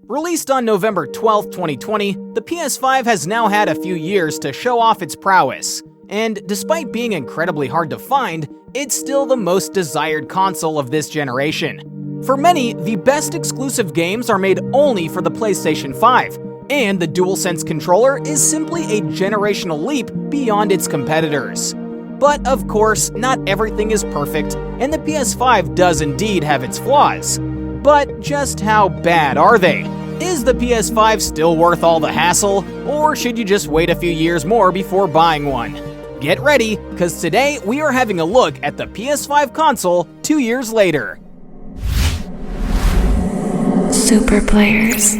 Released on November 12, 2020, the PS5 has now had a few years to show off its prowess, and despite being incredibly hard to find, it's still the most desired console of this generation. For many, the best exclusive games are made only for the PlayStation 5, and the DualSense controller is simply a generational leap beyond its competitors. But of course, not everything is perfect, and the PS5 does indeed have its flaws. But just how bad are they? Is the PS5 still worth all the hassle, or should you just wait a few years more before buying one? Get ready, because today we are having a look at the PS5 console 2 years later. Super players.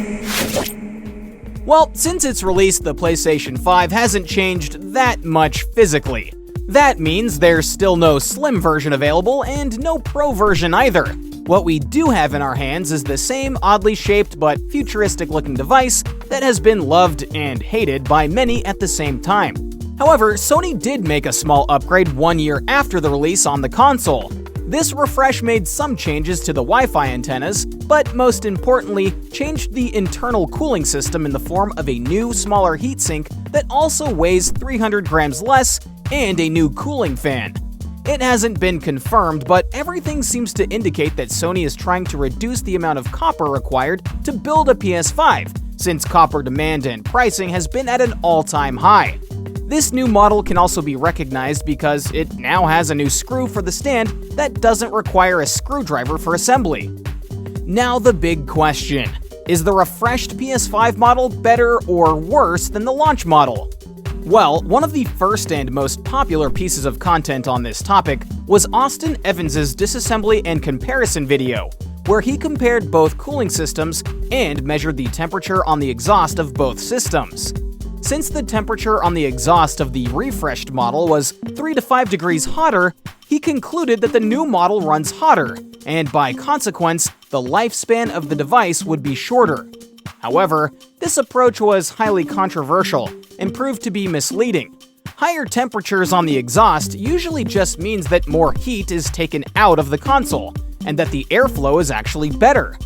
Well, since its release, the PlayStation 5 hasn't changed that much physically. That means there's still no slim version available and no pro version either. What we do have in our hands is the same oddly shaped but futuristic looking device that has been loved and hated by many at the same time. However, Sony did make a small upgrade 1 year after the release on the console. This refresh made some changes to the Wi-Fi antennas, but most importantly, changed the internal cooling system in the form of a new, smaller heatsink that also weighs 300 grams less and a new cooling fan. It hasn't been confirmed, but everything seems to indicate that Sony is trying to reduce the amount of copper required to build a PS5, since copper demand and pricing has been at an all-time high. This new model can also be recognized because it now has a new screw for the stand that doesn't require a screwdriver for assembly. Now the big question: is the refreshed PS5 model better or worse than the launch model? Well, one of the first and most popular pieces of content on this topic was Austin Evans's disassembly and comparison video, where he compared both cooling systems and measured the temperature on the exhaust of both systems. Since the temperature on the exhaust of the refreshed model was 3 to 5 degrees hotter, he concluded that the new model runs hotter, and by consequence, the lifespan of the device would be shorter. However, this approach was highly controversial and proved to be misleading. Higher temperatures on the exhaust usually just means that more heat is taken out of the console, and that the airflow is actually better.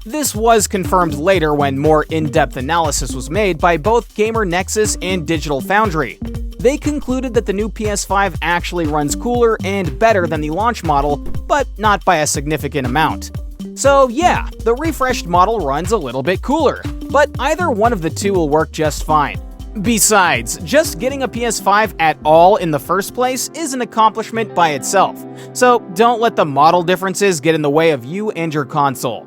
This was confirmed later when more in-depth analysis was made by both Gamer Nexus and Digital Foundry. They concluded that the new PS5 actually runs cooler and better than the launch model, but not by a significant amount. So yeah, the refreshed model runs a little bit cooler, but either one of the two will work just fine. Besides, just getting a PS5 at all in the first place is an accomplishment by itself, so don't let the model differences get in the way of you and your console.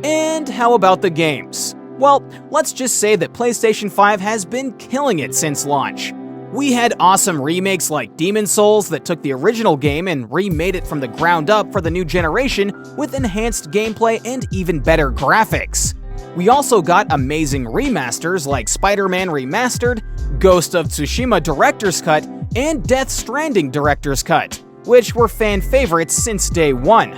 And how about the games? Well, let's just say that PlayStation 5 has been killing it since launch. We had awesome remakes like Demon's Souls that took the original game and remade it from the ground up for the new generation with enhanced gameplay and even better graphics. We also got amazing remasters like Spider-Man Remastered, Ghost of Tsushima Director's Cut, and Death Stranding Director's Cut, which were fan favorites since day one.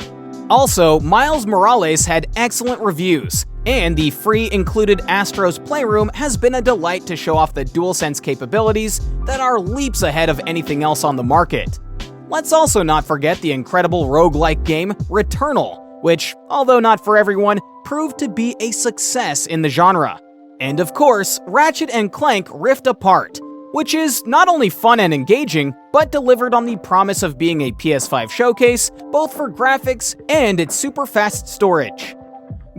Also, Miles Morales had excellent reviews, and the free included Astro's Playroom has been a delight to show off the DualSense capabilities that are leaps ahead of anything else on the market. Let's also not forget the incredible roguelike game Returnal, which, although not for everyone, proved to be a success in the genre. And of course, Ratchet & Clank Rift Apart, which is not only fun and engaging, but delivered on the promise of being a PS5 showcase, both for graphics and its super fast storage.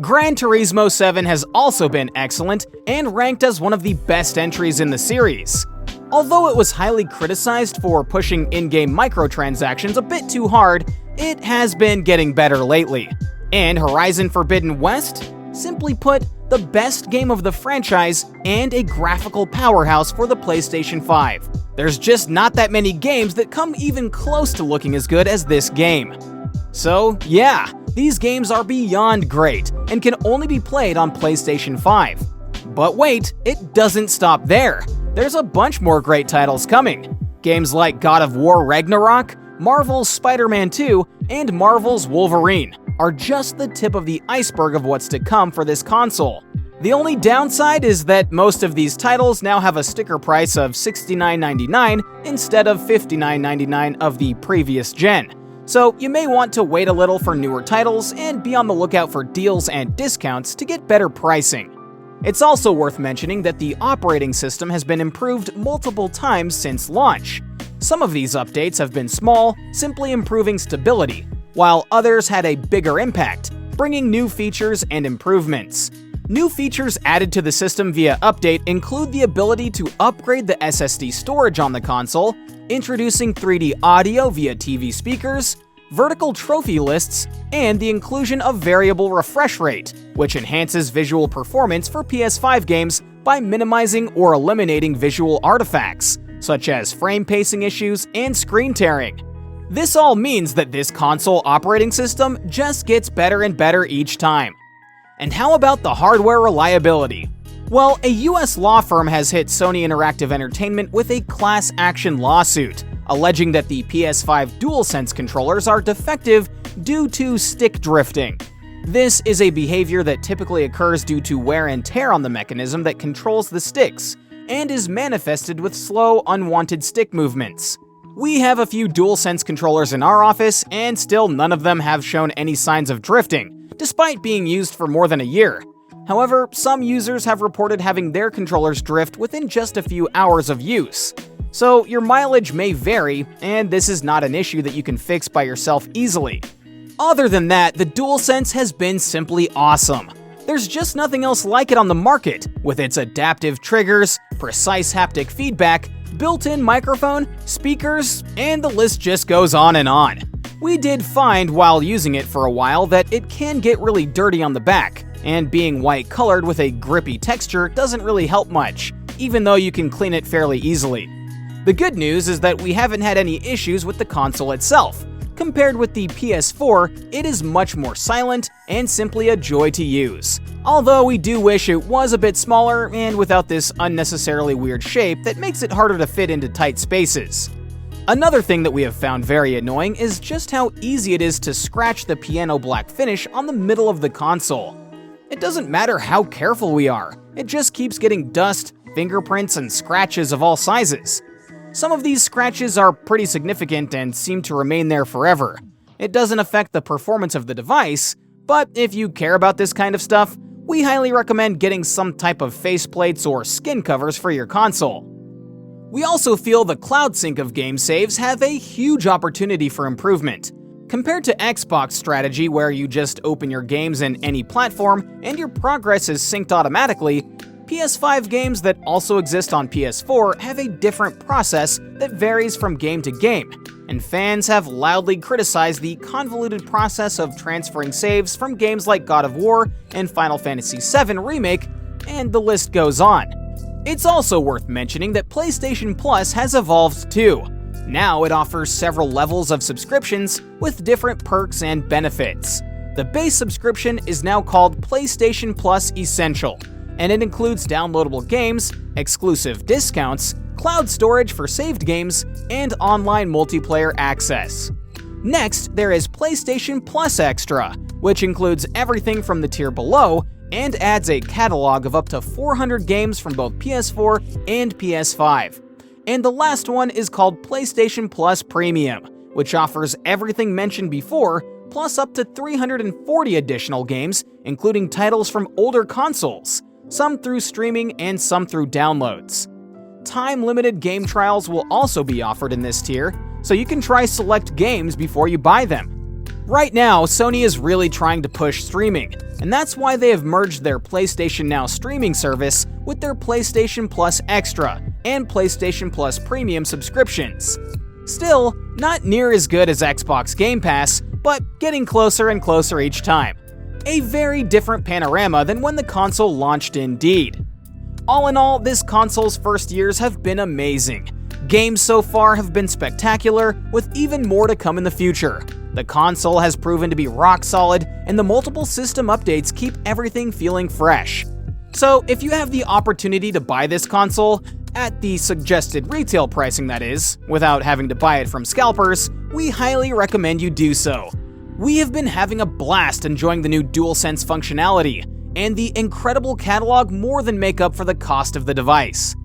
Gran Turismo 7 has also been excellent and ranked as one of the best entries in the series. Although it was highly criticized for pushing in-game microtransactions a bit too hard, it has been getting better lately. And Horizon Forbidden West? Simply put, the best game of the franchise and a graphical powerhouse for the PlayStation 5. There's just not that many games that come even close to looking as good as this game. So yeah, these games are beyond great and can only be played on PlayStation 5. But wait, it doesn't stop there. There's a bunch more great titles coming. Games like God of War Ragnarok, Marvel's Spider-Man 2, and Marvel's Wolverine are just the tip of the iceberg of what's to come for this console. The only downside is that most of these titles now have a sticker price of $69.99 instead of $59.99 of the previous gen. So you may want to wait a little for newer titles and be on the lookout for deals and discounts to get better pricing. It's also worth mentioning that the operating system has been improved multiple times since launch. Some of these updates have been small, simply improving stability, while others had a bigger impact, bringing new features and improvements. New features added to the system via update include the ability to upgrade the SSD storage on the console, introducing 3D audio via TV speakers, vertical trophy lists, and the inclusion of variable refresh rate, which enhances visual performance for PS5 games by minimizing or eliminating visual artifacts, such as frame pacing issues and screen tearing. This all means that this console operating system just gets better and better each time. And how about the hardware reliability? Well, a US law firm has hit Sony Interactive Entertainment with a class action lawsuit, alleging that the PS5 DualSense controllers are defective due to stick drifting. This is a behavior that typically occurs due to wear and tear on the mechanism that controls the sticks, and is manifested with slow, unwanted stick movements. We have a few DualSense controllers in our office, and still none of them have shown any signs of drifting, despite being used for more than a year. However, some users have reported having their controllers drift within just a few hours of use. So your mileage may vary, and this is not an issue that you can fix by yourself easily. Other than that, the DualSense has been simply awesome. There's just nothing else like it on the market, with its adaptive triggers, precise haptic feedback, built-in microphone, speakers, and the list just goes on and on. We did find while using it for a while that it can get really dirty on the back, and being white-colored with a grippy texture doesn't really help much, even though you can clean it fairly easily. The good news is that we haven't had any issues with the console itself. Compared with the PS4, it is much more silent and simply a joy to use. Although we do wish it was a bit smaller and without this unnecessarily weird shape that makes it harder to fit into tight spaces. Another thing that we have found very annoying is just how easy it is to scratch the piano black finish on the middle of the console. It doesn't matter how careful we are, it just keeps getting dust, fingerprints, and scratches of all sizes. Some of these scratches are pretty significant and seem to remain there forever. It doesn't affect the performance of the device, but if you care about this kind of stuff, we highly recommend getting some type of faceplates or skin covers for your console. We also feel the cloud sync of game saves have a huge opportunity for improvement. Compared to Xbox strategy where you just open your games in any platform and your progress is synced automatically, PS5 games that also exist on PS4 have a different process that varies from game to game, and fans have loudly criticized the convoluted process of transferring saves from games like God of War and Final Fantasy VII Remake, and the list goes on. It's also worth mentioning that PlayStation Plus has evolved too. Now it offers several levels of subscriptions with different perks and benefits. The base subscription is now called PlayStation Plus Essential, and it includes downloadable games, exclusive discounts, cloud storage for saved games, and online multiplayer access. Next, there is PlayStation Plus Extra, which includes everything from the tier below and adds a catalog of up to 400 games from both PS4 and PS5. And the last one is called PlayStation Plus Premium, which offers everything mentioned before, plus up to 340 additional games, including titles from older consoles, some through streaming and some through downloads. Time-limited game trials will also be offered in this tier, so you can try select games before you buy them. Right now, Sony is really trying to push streaming, and that's why they have merged their PlayStation Now streaming service with their PlayStation Plus Extra and PlayStation Plus Premium subscriptions. Still, not near as good as Xbox Game Pass, but getting closer and closer each time. A very different panorama than when the console launched indeed. All in all, this console's first years have been amazing. Games so far have been spectacular, with even more to come in the future. The console has proven to be rock solid, and the multiple system updates keep everything feeling fresh. So if you have the opportunity to buy this console, at the suggested retail pricing that is, without having to buy it from scalpers, we highly recommend you do so. We have been having a blast enjoying the new DualSense functionality, and the incredible catalog more than make up for the cost of the device.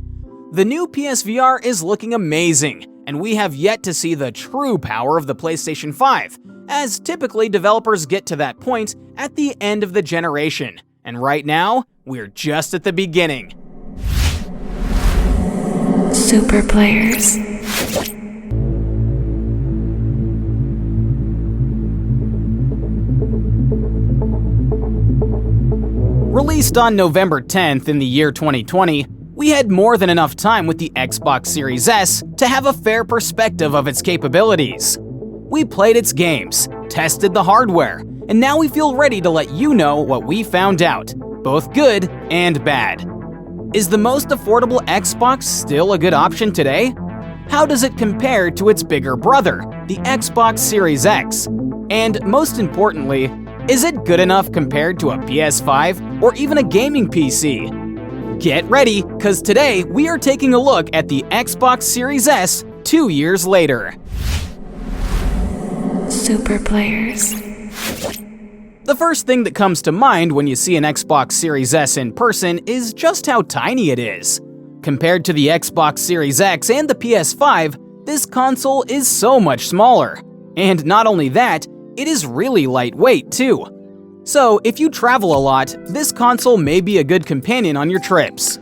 The new PSVR is looking amazing, and we have yet to see the true power of the PlayStation 5, as typically developers get to that point at the end of the generation, and right now, we're just at the beginning. Super players. Released on November 10th in the year 2020, we had more than enough time with the Xbox Series S to have a fair perspective of its capabilities. We played its games, tested the hardware, and now we feel ready to let you know what we found out, both good and bad. Is the most affordable Xbox still a good option today? How does it compare to its bigger brother, the Xbox Series X? And most importantly, is it good enough compared to a PS5 or even a gaming PC? Get ready, because today we are taking a look at the Xbox Series S 2 years later. Super players. The first thing that comes to mind when you see an Xbox Series S in person is just how tiny it is. Compared to the Xbox Series X and the PS5, this console is so much smaller. And not only that, it is really lightweight too. So if you travel a lot, this console may be a good companion on your trips.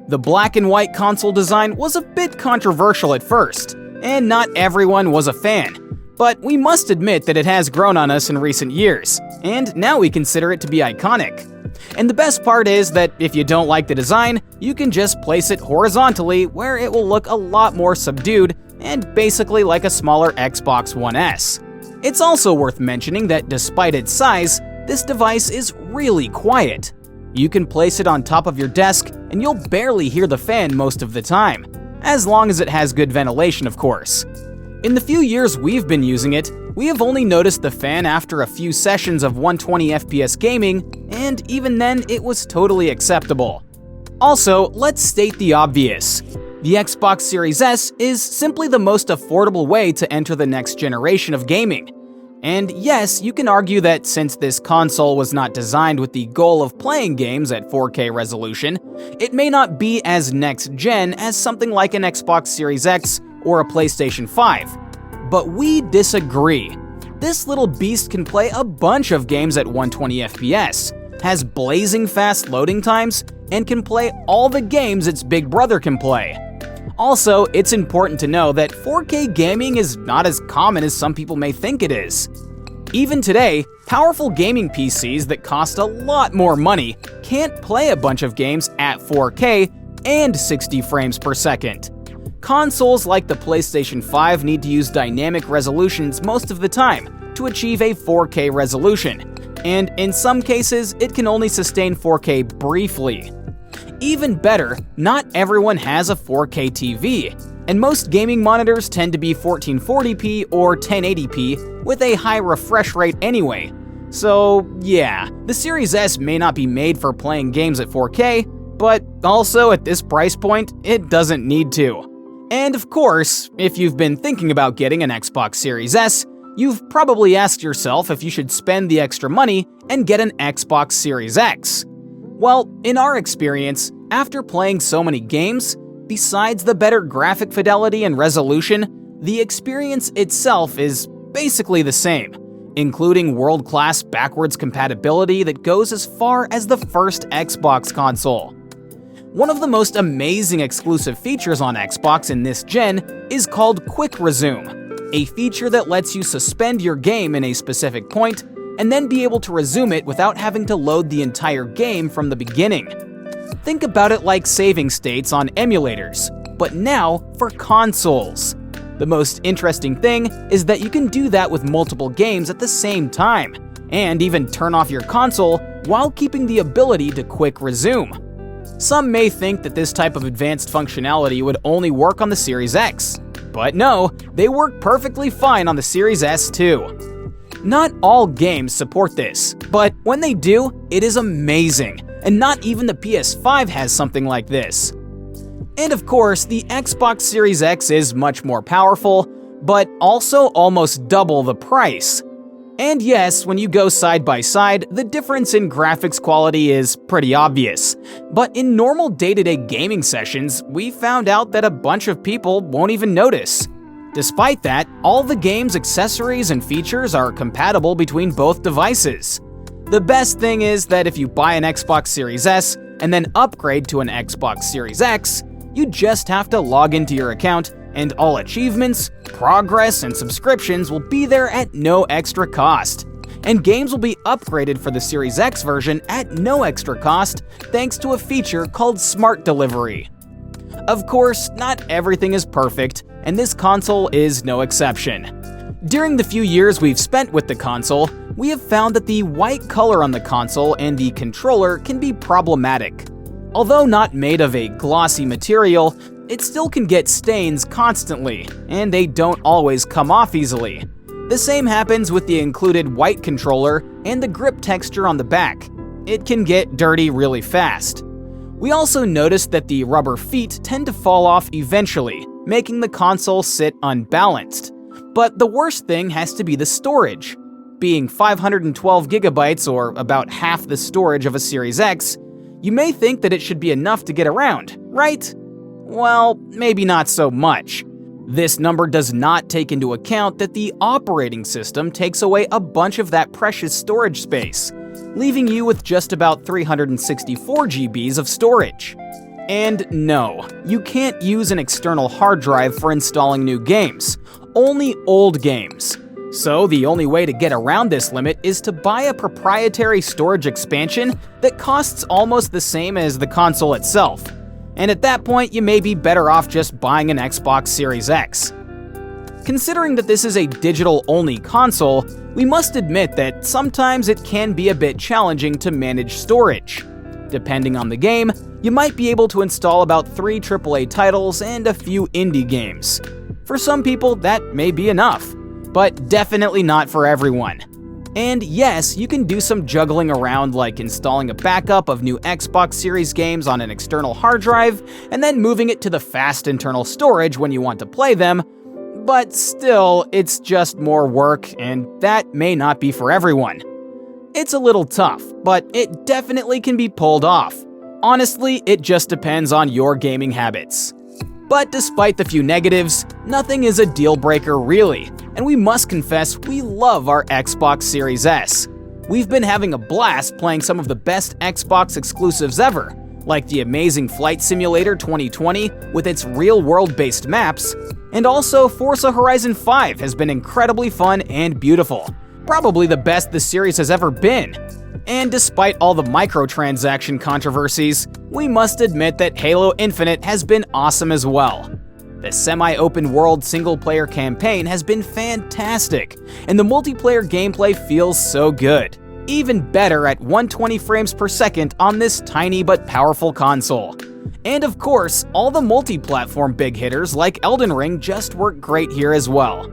The black and white console design was a bit controversial at first, and not everyone was a fan. But we must admit that it has grown on us in recent years, and now we consider it to be iconic. And the best part is that if you don't like the design, you can just place it horizontally where it will look a lot more subdued and basically like a smaller Xbox One S. It's also worth mentioning that despite its size, this device is really quiet. You can place it on top of your desk and you'll barely hear the fan most of the time, as long as it has good ventilation, of course. In the few years we've been using it, we have only noticed the fan after a few sessions of 120 FPS gaming, and even then it was totally acceptable. Also, let's state the obvious. The Xbox Series S is simply the most affordable way to enter the next generation of gaming. And yes, you can argue that since this console was not designed with the goal of playing games at 4K resolution, it may not be as next-gen as something like an Xbox Series X or a PlayStation 5. But we disagree. This little beast can play a bunch of games at 120 FPS, has blazing fast loading times, and can play all the games its big brother can play. Also, it's important to know that 4K gaming is not as common as some people may think it is. Even today, powerful gaming PCs that cost a lot more money can't play a bunch of games at 4K and 60 frames per second. Consoles like the PlayStation 5 need to use dynamic resolutions most of the time to achieve a 4K resolution, and in some cases, it can only sustain 4K briefly. Even better, not everyone has a 4K TV, and most gaming monitors tend to be 1440p or 1080p with a high refresh rate anyway. So yeah, the Series S may not be made for playing games at 4K, but also at this price point, it doesn't need to. And of course, if you've been thinking about getting an Xbox Series S, you've probably asked yourself if you should spend the extra money and get an Xbox Series X. Well, in our experience, after playing so many games, besides the better graphic fidelity and resolution, the experience itself is basically the same, including world-class backwards compatibility that goes as far as the first Xbox console. One of the most amazing exclusive features on Xbox in this gen is called Quick Resume, a feature that lets you suspend your game in a specific point and then be able to resume it without having to load the entire game from the beginning. Think about it like saving states on emulators, but now for consoles. The most interesting thing is that you can do that with multiple games at the same time, and even turn off your console while keeping the ability to quick resume. Some may think that this type of advanced functionality would only work on the Series X, but no, they work perfectly fine on the Series S too. Not all games support this, but when they do, it is amazing, and not even the PS5 has something like this. And of course, the Xbox Series X is much more powerful, but also almost double the price. And yes, when you go side by side, the difference in graphics quality is pretty obvious. But in normal day-to-day gaming sessions, we found out that a bunch of people won't even notice. Despite that, all the game's accessories and features are compatible between both devices. The best thing is that if you buy an Xbox Series S and then upgrade to an Xbox Series X, you just have to log into your account and all achievements, progress, and subscriptions will be there at no extra cost. And games will be upgraded for the Series X version at no extra cost thanks to a feature called Smart Delivery. Of course, not everything is perfect, and this console is no exception. During the few years we've spent with the console, we have found that the white color on the console and the controller can be problematic. Although not made of a glossy material, it still can get stains constantly, and they don't always come off easily. The same happens with the included white controller and the grip texture on the back. It can get dirty really fast. We also noticed that the rubber feet tend to fall off eventually, making the console sit unbalanced. But the worst thing has to be the storage. Being 512 gigabytes, or about half the storage of a Series X, you may think that it should be enough to get around, right? Well, maybe not so much. This number does not take into account that the operating system takes away a bunch of that precious storage space, leaving you with just about 364 GBs of storage. And no, you can't use an external hard drive for installing new games, only old games. So the only way to get around this limit is to buy a proprietary storage expansion that costs almost the same as the console itself. And at that point, you may be better off just buying an Xbox Series X. Considering that this is a digital-only console, we must admit that sometimes it can be a bit challenging to manage storage. Depending on the game, you might be able to install about 3 AAA titles and a few indie games. For some people, that may be enough, but definitely not for everyone. And yes, you can do some juggling around, like installing a backup of new Xbox Series games on an external hard drive and then moving it to the fast internal storage when you want to play them, but still, it's just more work, and that may not be for everyone. It's a little tough, but it definitely can be pulled off. Honestly, it just depends on your gaming habits. But despite the few negatives, nothing is a deal breaker really, and we must confess we love our Xbox Series S. We've been having a blast playing some of the best Xbox exclusives ever, like the amazing Flight Simulator 2020 with its real-world based maps, and also Forza Horizon 5 has been incredibly fun and beautiful, probably the best the series has ever been. And despite all the microtransaction controversies, we must admit that Halo Infinite has been awesome as well. The semi-open world single-player campaign has been fantastic, and the multiplayer gameplay feels so good. Even better at 120 frames per second on this tiny but powerful console. And of course, all the multi-platform big hitters like Elden Ring just work great here as well.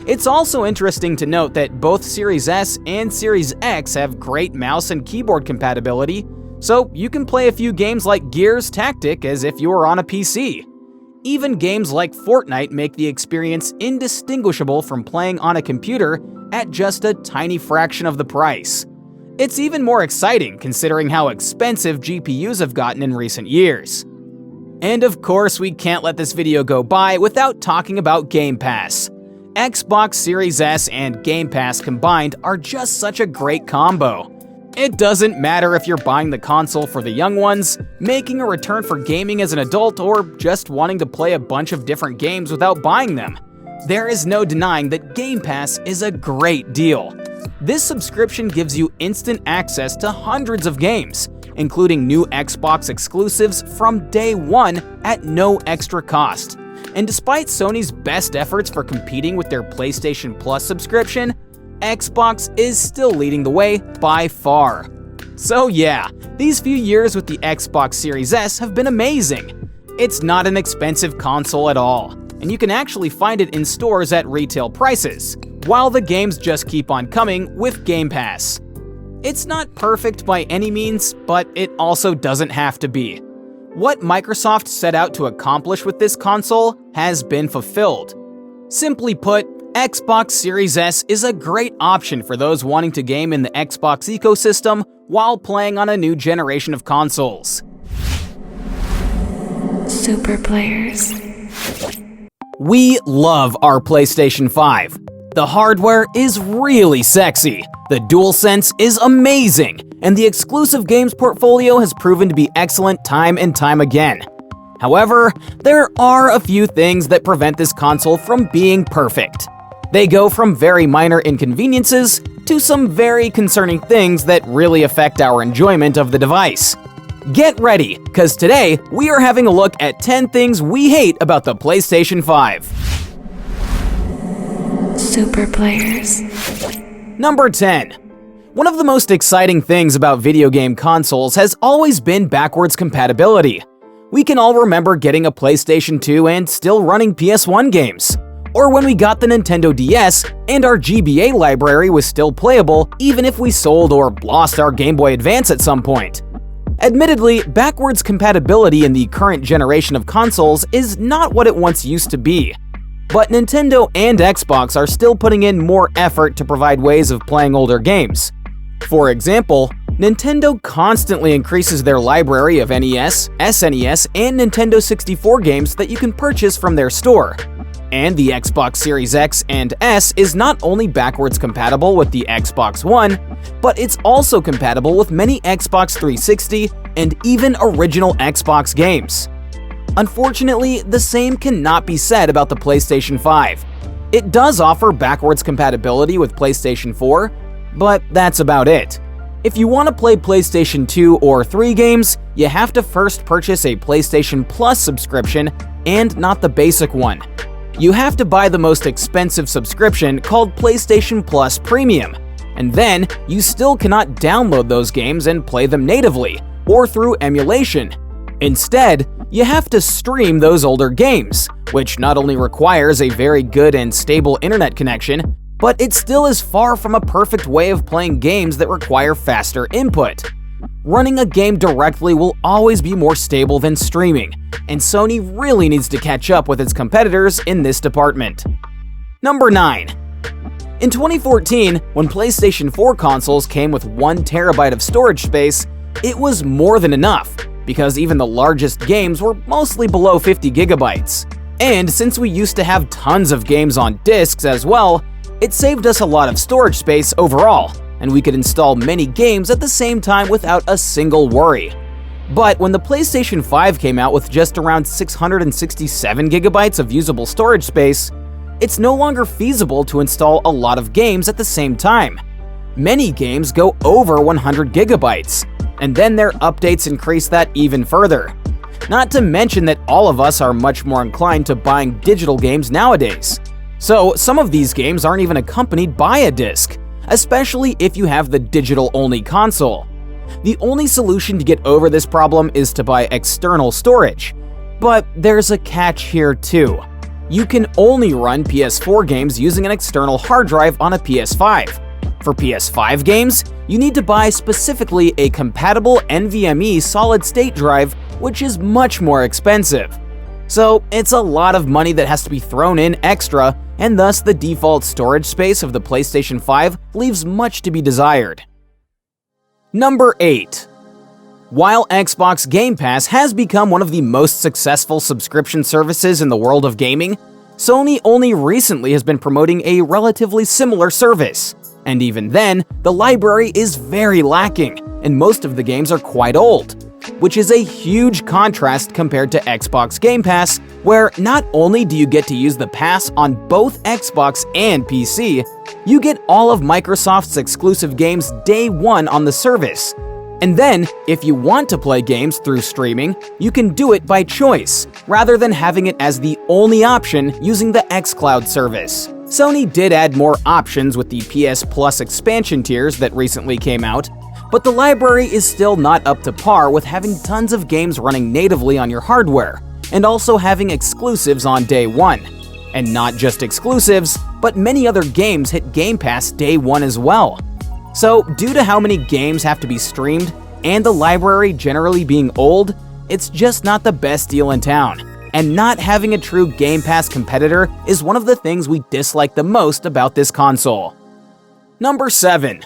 It's also interesting to note that both Series S and Series X have great mouse and keyboard compatibility, so you can play a few games like Gears Tactic as if you were on a PC. Even games like Fortnite make the experience indistinguishable from playing on a computer at just a tiny fraction of the price. It's even more exciting considering how expensive GPUs have gotten in recent years. And of course, we can't let this video go by without talking about Game Pass. Xbox Series S and Game Pass combined are just such a great combo. It doesn't matter if you're buying the console for the young ones, making a return for gaming as an adult, or just wanting to play a bunch of different games without buying them. There is no denying that Game Pass is a great deal. This subscription gives you instant access to hundreds of games, including new Xbox exclusives from day one at no extra cost. And despite Sony's best efforts for competing with their PlayStation Plus subscription, Xbox is still leading the way by far. So yeah, these few years with the Xbox Series S have been amazing. It's not an expensive console at all, and you can actually find it in stores at retail prices, while the games just keep on coming with Game Pass. It's not perfect by any means, but it also doesn't have to be. What Microsoft set out to accomplish with this console has been fulfilled. Simply put, Xbox Series S is a great option for those wanting to game in the Xbox ecosystem while playing on a new generation of consoles. Super players. We love our PlayStation 5. The hardware is really sexy, the DualSense is amazing, and the exclusive games portfolio has proven to be excellent time and time again. However, there are a few things that prevent this console from being perfect. They go from very minor inconveniences to some very concerning things that really affect our enjoyment of the device. Get ready, because today we are having a look at 10 things we hate about the PlayStation 5. Super players. Number 10. One of the most exciting things about video game consoles has always been backwards compatibility. We can all remember getting a PlayStation 2 and still running PS1 games. Or when we got the Nintendo DS and our GBA library was still playable even if we sold or lost our Game Boy Advance at some point. Admittedly, backwards compatibility in the current generation of consoles is not what it once used to be. But Nintendo and Xbox are still putting in more effort to provide ways of playing older games. For example, Nintendo constantly increases their library of NES, SNES, and Nintendo 64 games that you can purchase from their store. And the Xbox Series X and S is not only backwards compatible with the Xbox One, but it's also compatible with many Xbox 360 and even original Xbox games. Unfortunately, the same cannot be said about the PlayStation 5. It does offer backwards compatibility with PlayStation 4, but that's about it. If you want to play PlayStation 2 or 3 games, you have to first purchase a PlayStation Plus subscription and not the basic one. You have to buy the most expensive subscription called PlayStation Plus Premium, and then you still cannot download those games and play them natively or through emulation. Instead, you have to stream those older games, which not only requires a very good and stable internet connection, but it still is far from a perfect way of playing games that require faster input. Running a game directly will always be more stable than streaming, and Sony really needs to catch up with its competitors in this department. Number 9. In 2014, when PlayStation 4 consoles came with 1 terabyte of storage space, it was more than enough, because even the largest games were mostly below 50 gigabytes. And since we used to have tons of games on discs as well, it saved us a lot of storage space overall, and we could install many games at the same time without a single worry. But when the PlayStation 5 came out with just around 667 gigabytes of usable storage space, it's no longer feasible to install a lot of games at the same time. Many games go over 100 gigabytes, and then their updates increase that even further. Not to mention that all of us are much more inclined to buying digital games nowadays. So some of these games aren't even accompanied by a disc, especially if you have the digital-only console. The only solution to get over this problem is to buy external storage. But there's a catch here too. You can only run PS4 games using an external hard drive on a PS5. For PS5 games, you need to buy specifically a compatible NVMe solid-state drive, which is much more expensive. So it's a lot of money that has to be thrown in extra, and thus the default storage space of the PlayStation 5 leaves much to be desired. Number 8. While Xbox Game Pass has become one of the most successful subscription services in the world of gaming, Sony only recently has been promoting a relatively similar service. And even then, the library is very lacking, and most of the games are quite old, which is a huge contrast compared to Xbox Game Pass, where not only do you get to use the pass on both Xbox and PC, you get all of Microsoft's exclusive games day one on the service. And then, if you want to play games through streaming, you can do it by choice, rather than having it as the only option using the xCloud service. Sony did add more options with the PS Plus expansion tiers that recently came out, but the library is still not up to par with having tons of games running natively on your hardware, and also having exclusives on day one. And not just exclusives, but many other games hit Game Pass day one as well. So, due to how many games have to be streamed, and the library generally being old, it's just not the best deal in town. And not having a true Game Pass competitor is one of the things we dislike the most about this console. Number 7.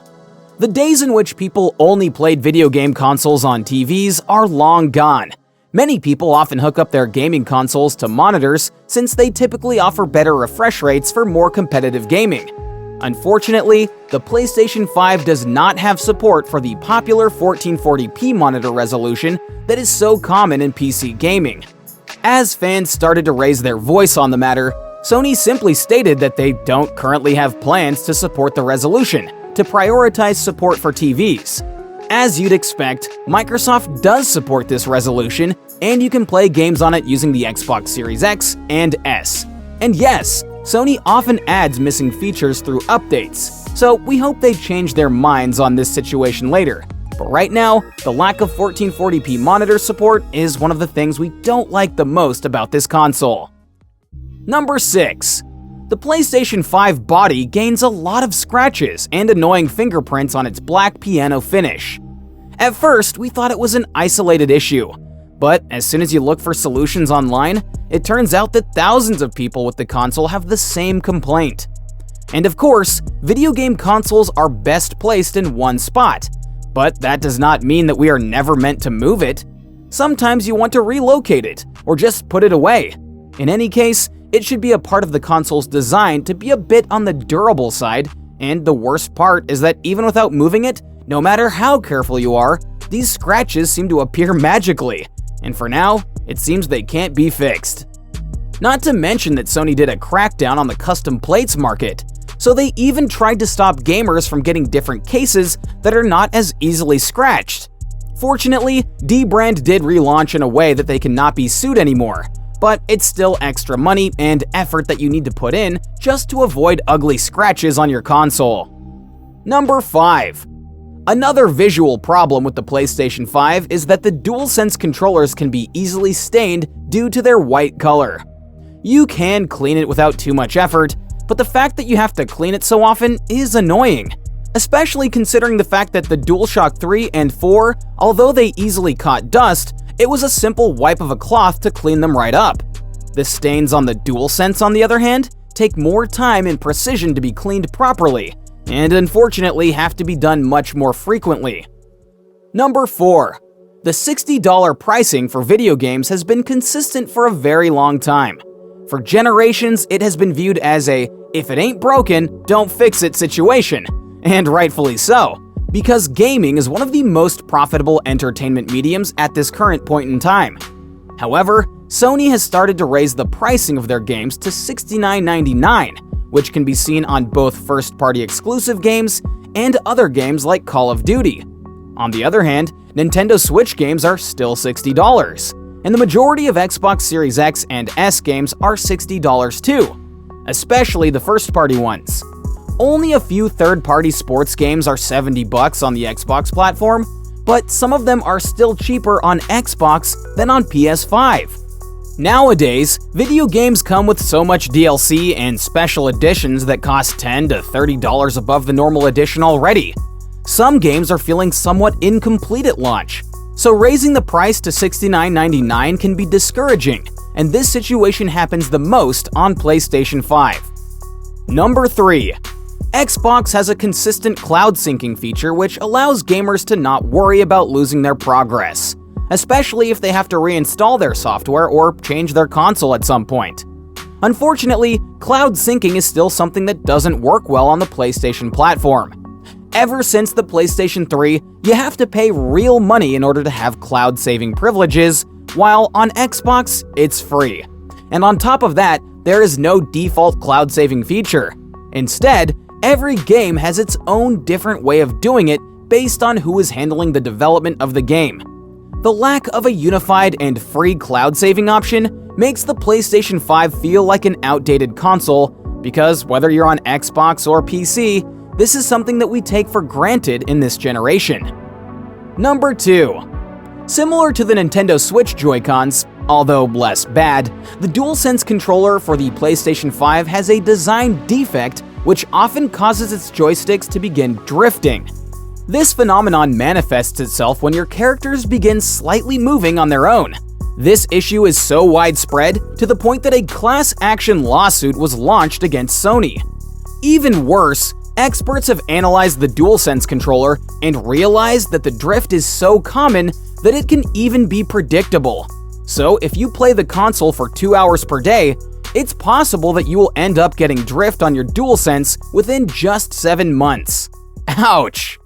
The days in which people only played video game consoles on TVs are long gone. Many people often hook up their gaming consoles to monitors since they typically offer better refresh rates for more competitive gaming. Unfortunately, the PlayStation 5 does not have support for the popular 1440p monitor resolution that is so common in PC gaming. As fans started to raise their voice on the matter, Sony simply stated that they don't currently have plans to support the resolution, to prioritize support for TVs. As you'd expect, Microsoft does support this resolution, and you can play games on it using the Xbox Series X and S. And yes, Sony often adds missing features through updates, so we hope they change their minds on this situation later. But right now, the lack of 1440p monitor support is one of the things we don't like the most about this console. Number 6. The PlayStation 5 body gains a lot of scratches and annoying fingerprints on its black piano finish. At first, we thought it was an isolated issue, but as soon as you look for solutions online, it turns out that thousands of people with the console have the same complaint. And of course, video game consoles are best placed in one spot, but that does not mean that we are never meant to move it. Sometimes you want to relocate it, or just put it away. In any case, it should be a part of the console's design to be a bit on the durable side, and the worst part is that even without moving it, no matter how careful you are, these scratches seem to appear magically, and for now, it seems they can't be fixed. Not to mention that Sony did a crackdown on the custom plates market, so they even tried to stop gamers from getting different cases that are not as easily scratched. Fortunately, dbrand did relaunch in a way that they cannot be sued anymore, but it's still extra money and effort that you need to put in just to avoid ugly scratches on your console. Number 5. Another visual problem with the PlayStation 5 is that the DualSense controllers can be easily stained due to their white color. You can clean it without too much effort, but the fact that you have to clean it so often is annoying, especially considering the fact that the DualShock 3 and 4, although they easily caught dust, it was a simple wipe of a cloth to clean them right up. The stains on the DualSense, on the other hand, take more time and precision to be cleaned properly, and unfortunately have to be done much more frequently. Number 4. The $60 pricing for video games has been consistent for a very long time. For generations, it has been viewed as a "if it ain't broken, don't fix it" situation, and rightfully so, because gaming is one of the most profitable entertainment mediums at this current point in time. However, Sony has started to raise the pricing of their games to $69.99, which can be seen on both first-party exclusive games and other games like Call of Duty. On the other hand, Nintendo Switch games are still $60, and the majority of Xbox Series X and S games are $60 too, especially the first-party ones. Only a few third-party sports games are $70 on the Xbox platform, but some of them are still cheaper on Xbox than on PS5. Nowadays, video games come with so much DLC and special editions that cost $10 to $30 above the normal edition already. Some games are feeling somewhat incomplete at launch, so raising the price to $69.99 can be discouraging, and this situation happens the most on PlayStation 5. Number 3. Xbox has a consistent cloud syncing feature which allows gamers to not worry about losing their progress, especially if they have to reinstall their software or change their console at some point. Unfortunately, cloud syncing is still something that doesn't work well on the PlayStation platform. Ever since the PlayStation 3, you have to pay real money in order to have cloud saving privileges, while on Xbox, it's free. And on top of that, there is no default cloud saving feature. Instead, every game has its own different way of doing it based on who is handling the development of the game. The lack of a unified and free cloud saving option makes the PlayStation 5 feel like an outdated console, because whether you're on Xbox or PC, this is something that we take for granted in this generation. Number 2. Similar to the Nintendo Switch Joy-Cons, although less bad, the DualSense controller for the PlayStation 5 has a design defect which often causes its joysticks to begin drifting. This phenomenon manifests itself when your characters begin slightly moving on their own. This issue is so widespread to the point that a class action lawsuit was launched against Sony. Even worse, experts have analyzed the DualSense controller and realized that the drift is so common that it can even be predictable. So if you play the console for 2 hours per day, it's possible that you will end up getting drift on your DualSense within just 7 months. Ouch!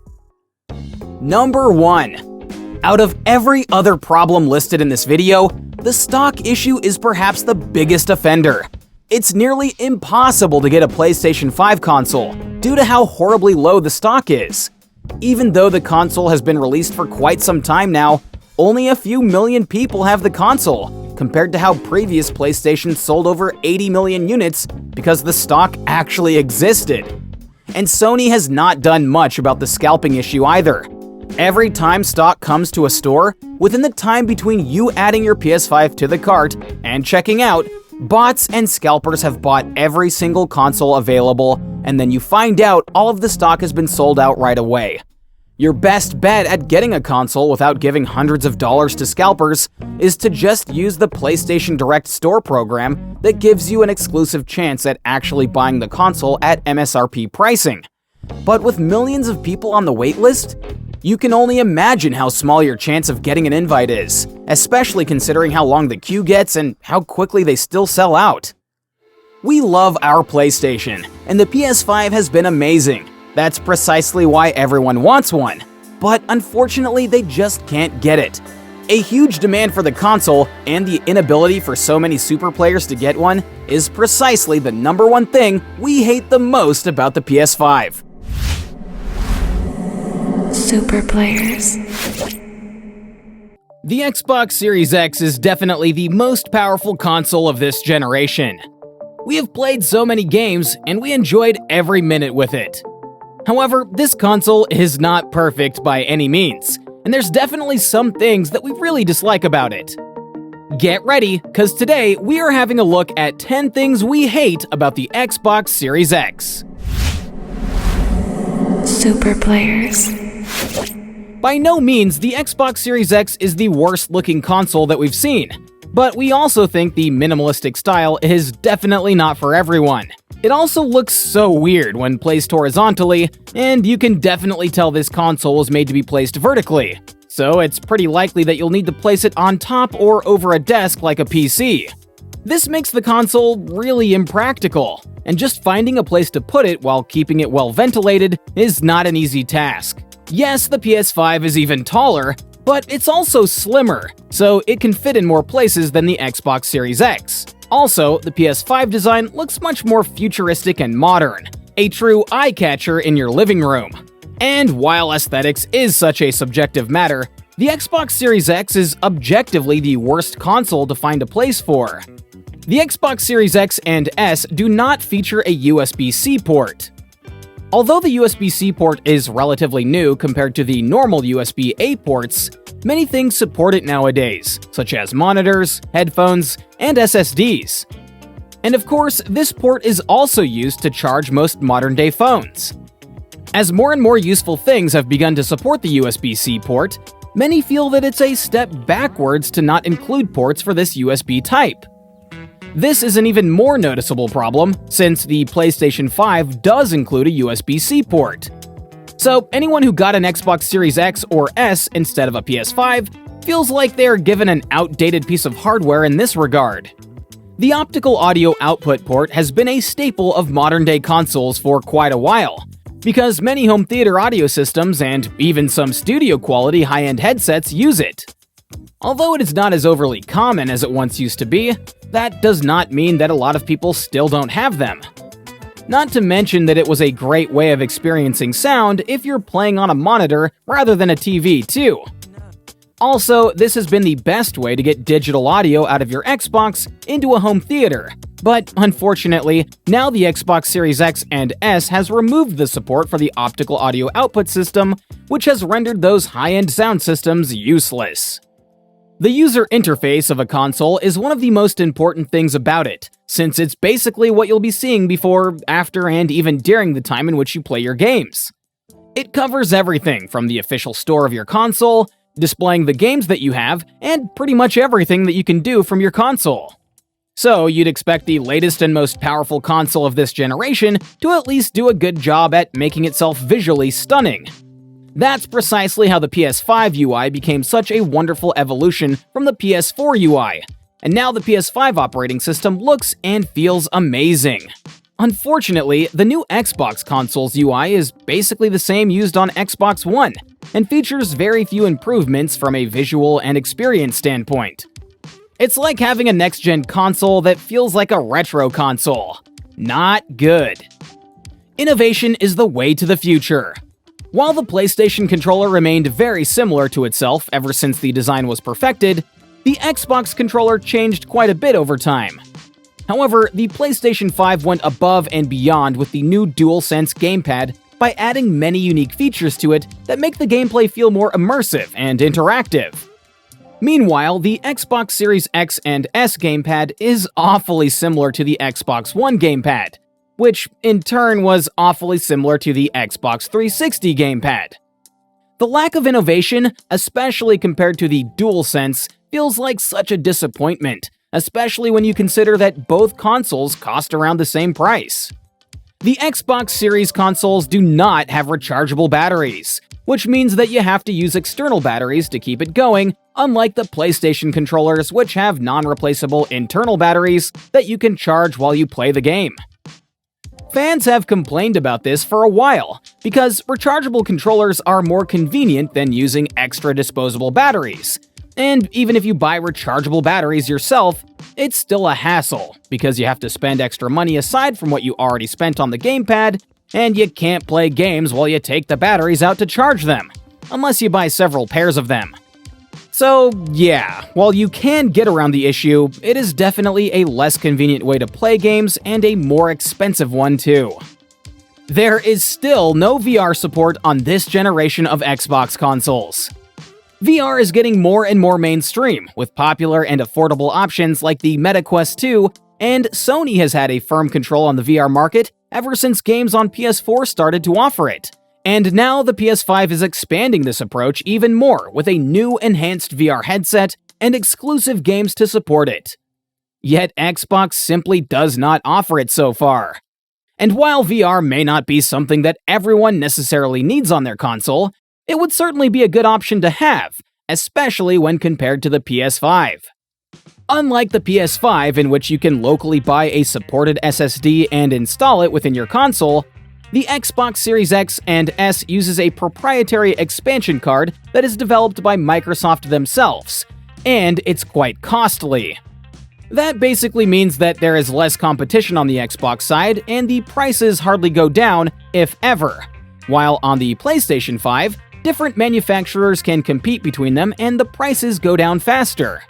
Number 1. Out of every other problem listed in this video, the stock issue is perhaps the biggest offender. It's nearly impossible to get a PlayStation 5 console due to how horribly low the stock is. Even though the console has been released for quite some time now, only a few million people have the console, compared to how previous PlayStations sold over 80 million units because the stock actually existed. And Sony has not done much about the scalping issue either. Every time stock comes to a store, within the time between you adding your PS5 to the cart and checking out, bots and scalpers have bought every single console available, and then you find out all of the stock has been sold out right away. Your best bet at getting a console without giving hundreds of dollars to scalpers is to just use the PlayStation Direct Store program that gives you an exclusive chance at actually buying the console at MSRP pricing. But with millions of people on the waitlist, you can only imagine how small your chance of getting an invite is, especially considering how long the queue gets and how quickly they still sell out. We love our PlayStation, and the PS5 has been amazing. That's precisely why everyone wants one. But unfortunately, they just can't get it. A huge demand for the console and the inability for so many super players to get one is precisely the #1 thing we hate the most about the PS5. Super players. The Xbox Series X is definitely the most powerful console of this generation. We have played so many games, and we enjoyed every minute with it. However, this console is not perfect by any means, and there's definitely some things that we really dislike about it. Get ready, because today we are having a look at 10 things we hate about the Xbox Series X. Super players. By no means, the Xbox Series X is the worst looking console that we've seen, but we also think the minimalistic style is definitely not for everyone. It also looks so weird when placed horizontally, and you can definitely tell this console was made to be placed vertically, so it's pretty likely that you'll need to place it on top or over a desk like a PC. This makes the console really impractical, and just finding a place to put it while keeping it well ventilated is not an easy task. Yes, the PS5 is even taller, but it's also slimmer, so it can fit in more places than the Xbox Series X. Also, the PS5 design looks much more futuristic and modern, a true eye-catcher in your living room. And while aesthetics is such a subjective matter, the Xbox Series X is objectively the worst console to find a place for. The Xbox Series X and S do not feature a USB-C port. Although the USB-C port is relatively new compared to the normal USB-A ports, many things support it nowadays, such as monitors, headphones, and SSDs. And of course, this port is also used to charge most modern-day phones. As more and more useful things have begun to support the USB-C port, many feel that it's a step backwards to not include ports for this USB type. This is an even more noticeable problem, since the PlayStation 5 does include a USB-C port. So anyone who got an Xbox Series X or S instead of a PS5 feels like they are given an outdated piece of hardware in this regard. The optical audio output port has been a staple of modern-day consoles for quite a while, because many home theater audio systems and even some studio-quality high-end headsets use it. Although it is not as overly common as it once used to be, that does not mean that a lot of people still don't have them. Not to mention that it was a great way of experiencing sound if you're playing on a monitor rather than a TV too. Also, this has been the best way to get digital audio out of your Xbox into a home theater. But unfortunately, now the Xbox Series X and S has removed the support for the optical audio output system, which has rendered those high-end sound systems useless. The user interface of a console is one of the most important things about it, since it's basically what you'll be seeing before, after, and even during the time in which you play your games. It covers everything from the official store of your console, displaying the games that you have, and pretty much everything that you can do from your console. So you'd expect the latest and most powerful console of this generation to at least do a good job at making itself visually stunning. That's precisely how the PS5 UI became such a wonderful evolution from the PS4 UI, and now the PS5 operating system looks and feels amazing. Unfortunately, the new Xbox console's UI is basically the same used on Xbox One, and features very few improvements from a visual and experience standpoint. It's like having a next-gen console that feels like a retro console. Not good. Innovation is the way to the future. While the PlayStation controller remained very similar to itself ever since the design was perfected, the Xbox controller changed quite a bit over time. However, the PlayStation 5 went above and beyond with the new DualSense gamepad by adding many unique features to it that make the gameplay feel more immersive and interactive. Meanwhile, the Xbox Series X and S gamepad is awfully similar to the Xbox One gamepad, which in turn was awfully similar to the Xbox 360 gamepad. The lack of innovation, especially compared to the DualSense, feels like such a disappointment, especially when you consider that both consoles cost around the same price. The Xbox Series consoles do not have rechargeable batteries, which means that you have to use external batteries to keep it going, unlike the PlayStation controllers, which have non-replaceable internal batteries that you can charge while you play the game. Fans have complained about this for a while, because rechargeable controllers are more convenient than using extra disposable batteries. And even if you buy rechargeable batteries yourself, it's still a hassle, because you have to spend extra money aside from what you already spent on the gamepad, and you can't play games while you take the batteries out to charge them, unless you buy several pairs of them. So yeah, while you can get around the issue, it is definitely a less convenient way to play games and a more expensive one too. There is still no VR support on this generation of Xbox consoles. VR is getting more and more mainstream, with popular and affordable options like the Meta Quest 2, and Sony has had a firm control on the VR market ever since games on PS4 started to offer it. And now the PS5 is expanding this approach even more with a new enhanced VR headset and exclusive games to support it. Yet Xbox simply does not offer it so far. And while VR may not be something that everyone necessarily needs on their console, it would certainly be a good option to have, especially when compared to the PS5. Unlike the PS5, in which you can locally buy a supported SSD and install it within your console, the Xbox Series X and S uses a proprietary expansion card that is developed by Microsoft themselves, and it's quite costly. That basically means that there is less competition on the Xbox side, and the prices hardly go down, if ever. While on the PlayStation 5, different manufacturers can compete between them and the prices go down faster.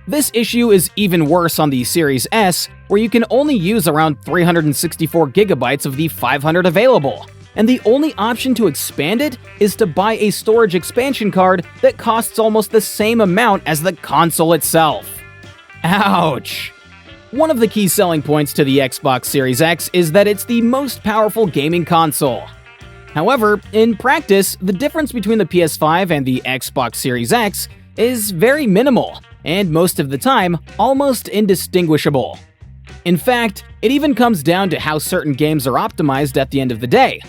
This issue is even worse on the Series S, where you can only use around 364 gigabytes of the 500 available, and the only option to expand it is to buy a storage expansion card that costs almost the same amount as the console itself. Ouch! One of the key selling points to the Xbox Series X is that it's the most powerful gaming console. However, in practice, the difference between the PS5 and the Xbox Series X is very minimal, and most of the time, almost indistinguishable. In fact, it even comes down to how certain games are optimized at the end of the day.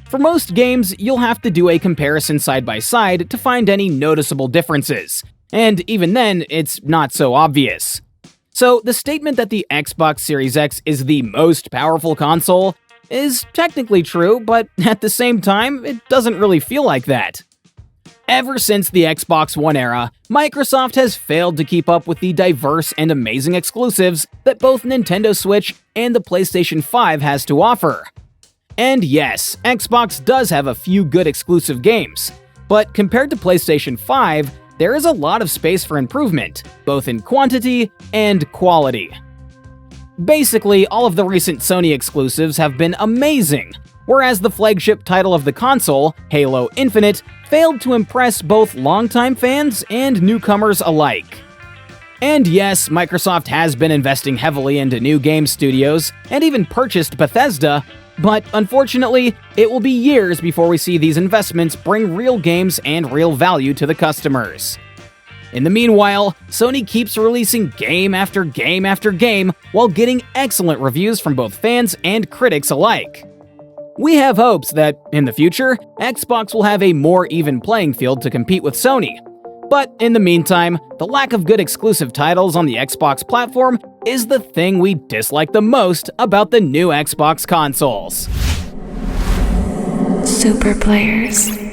For most games, you'll have to do a comparison side by side to find any noticeable differences, and even then, it's not so obvious. So the statement that the Xbox Series X is the most powerful console is technically true, but at the same time, it doesn't really feel like that. Ever since the Xbox One era, Microsoft has failed to keep up with the diverse and amazing exclusives that both Nintendo Switch and the PlayStation 5 has to offer. And yes, Xbox does have a few good exclusive games, but compared to PlayStation 5, there is a lot of space for improvement, both in quantity and quality. Basically, all of the recent Sony exclusives have been amazing, whereas the flagship title of the console, Halo Infinite, failed to impress both longtime fans and newcomers alike. And yes, Microsoft has been investing heavily into new game studios and even purchased Bethesda, but unfortunately, it will be years before we see these investments bring real games and real value to the customers. In the meanwhile, Sony keeps releasing game after game after game while getting excellent reviews from both fans and critics alike. We have hopes that, in the future, Xbox will have a more even playing field to compete with Sony. But in the meantime, the lack of good exclusive titles on the Xbox platform is the thing we dislike the most about the new Xbox consoles. Super players.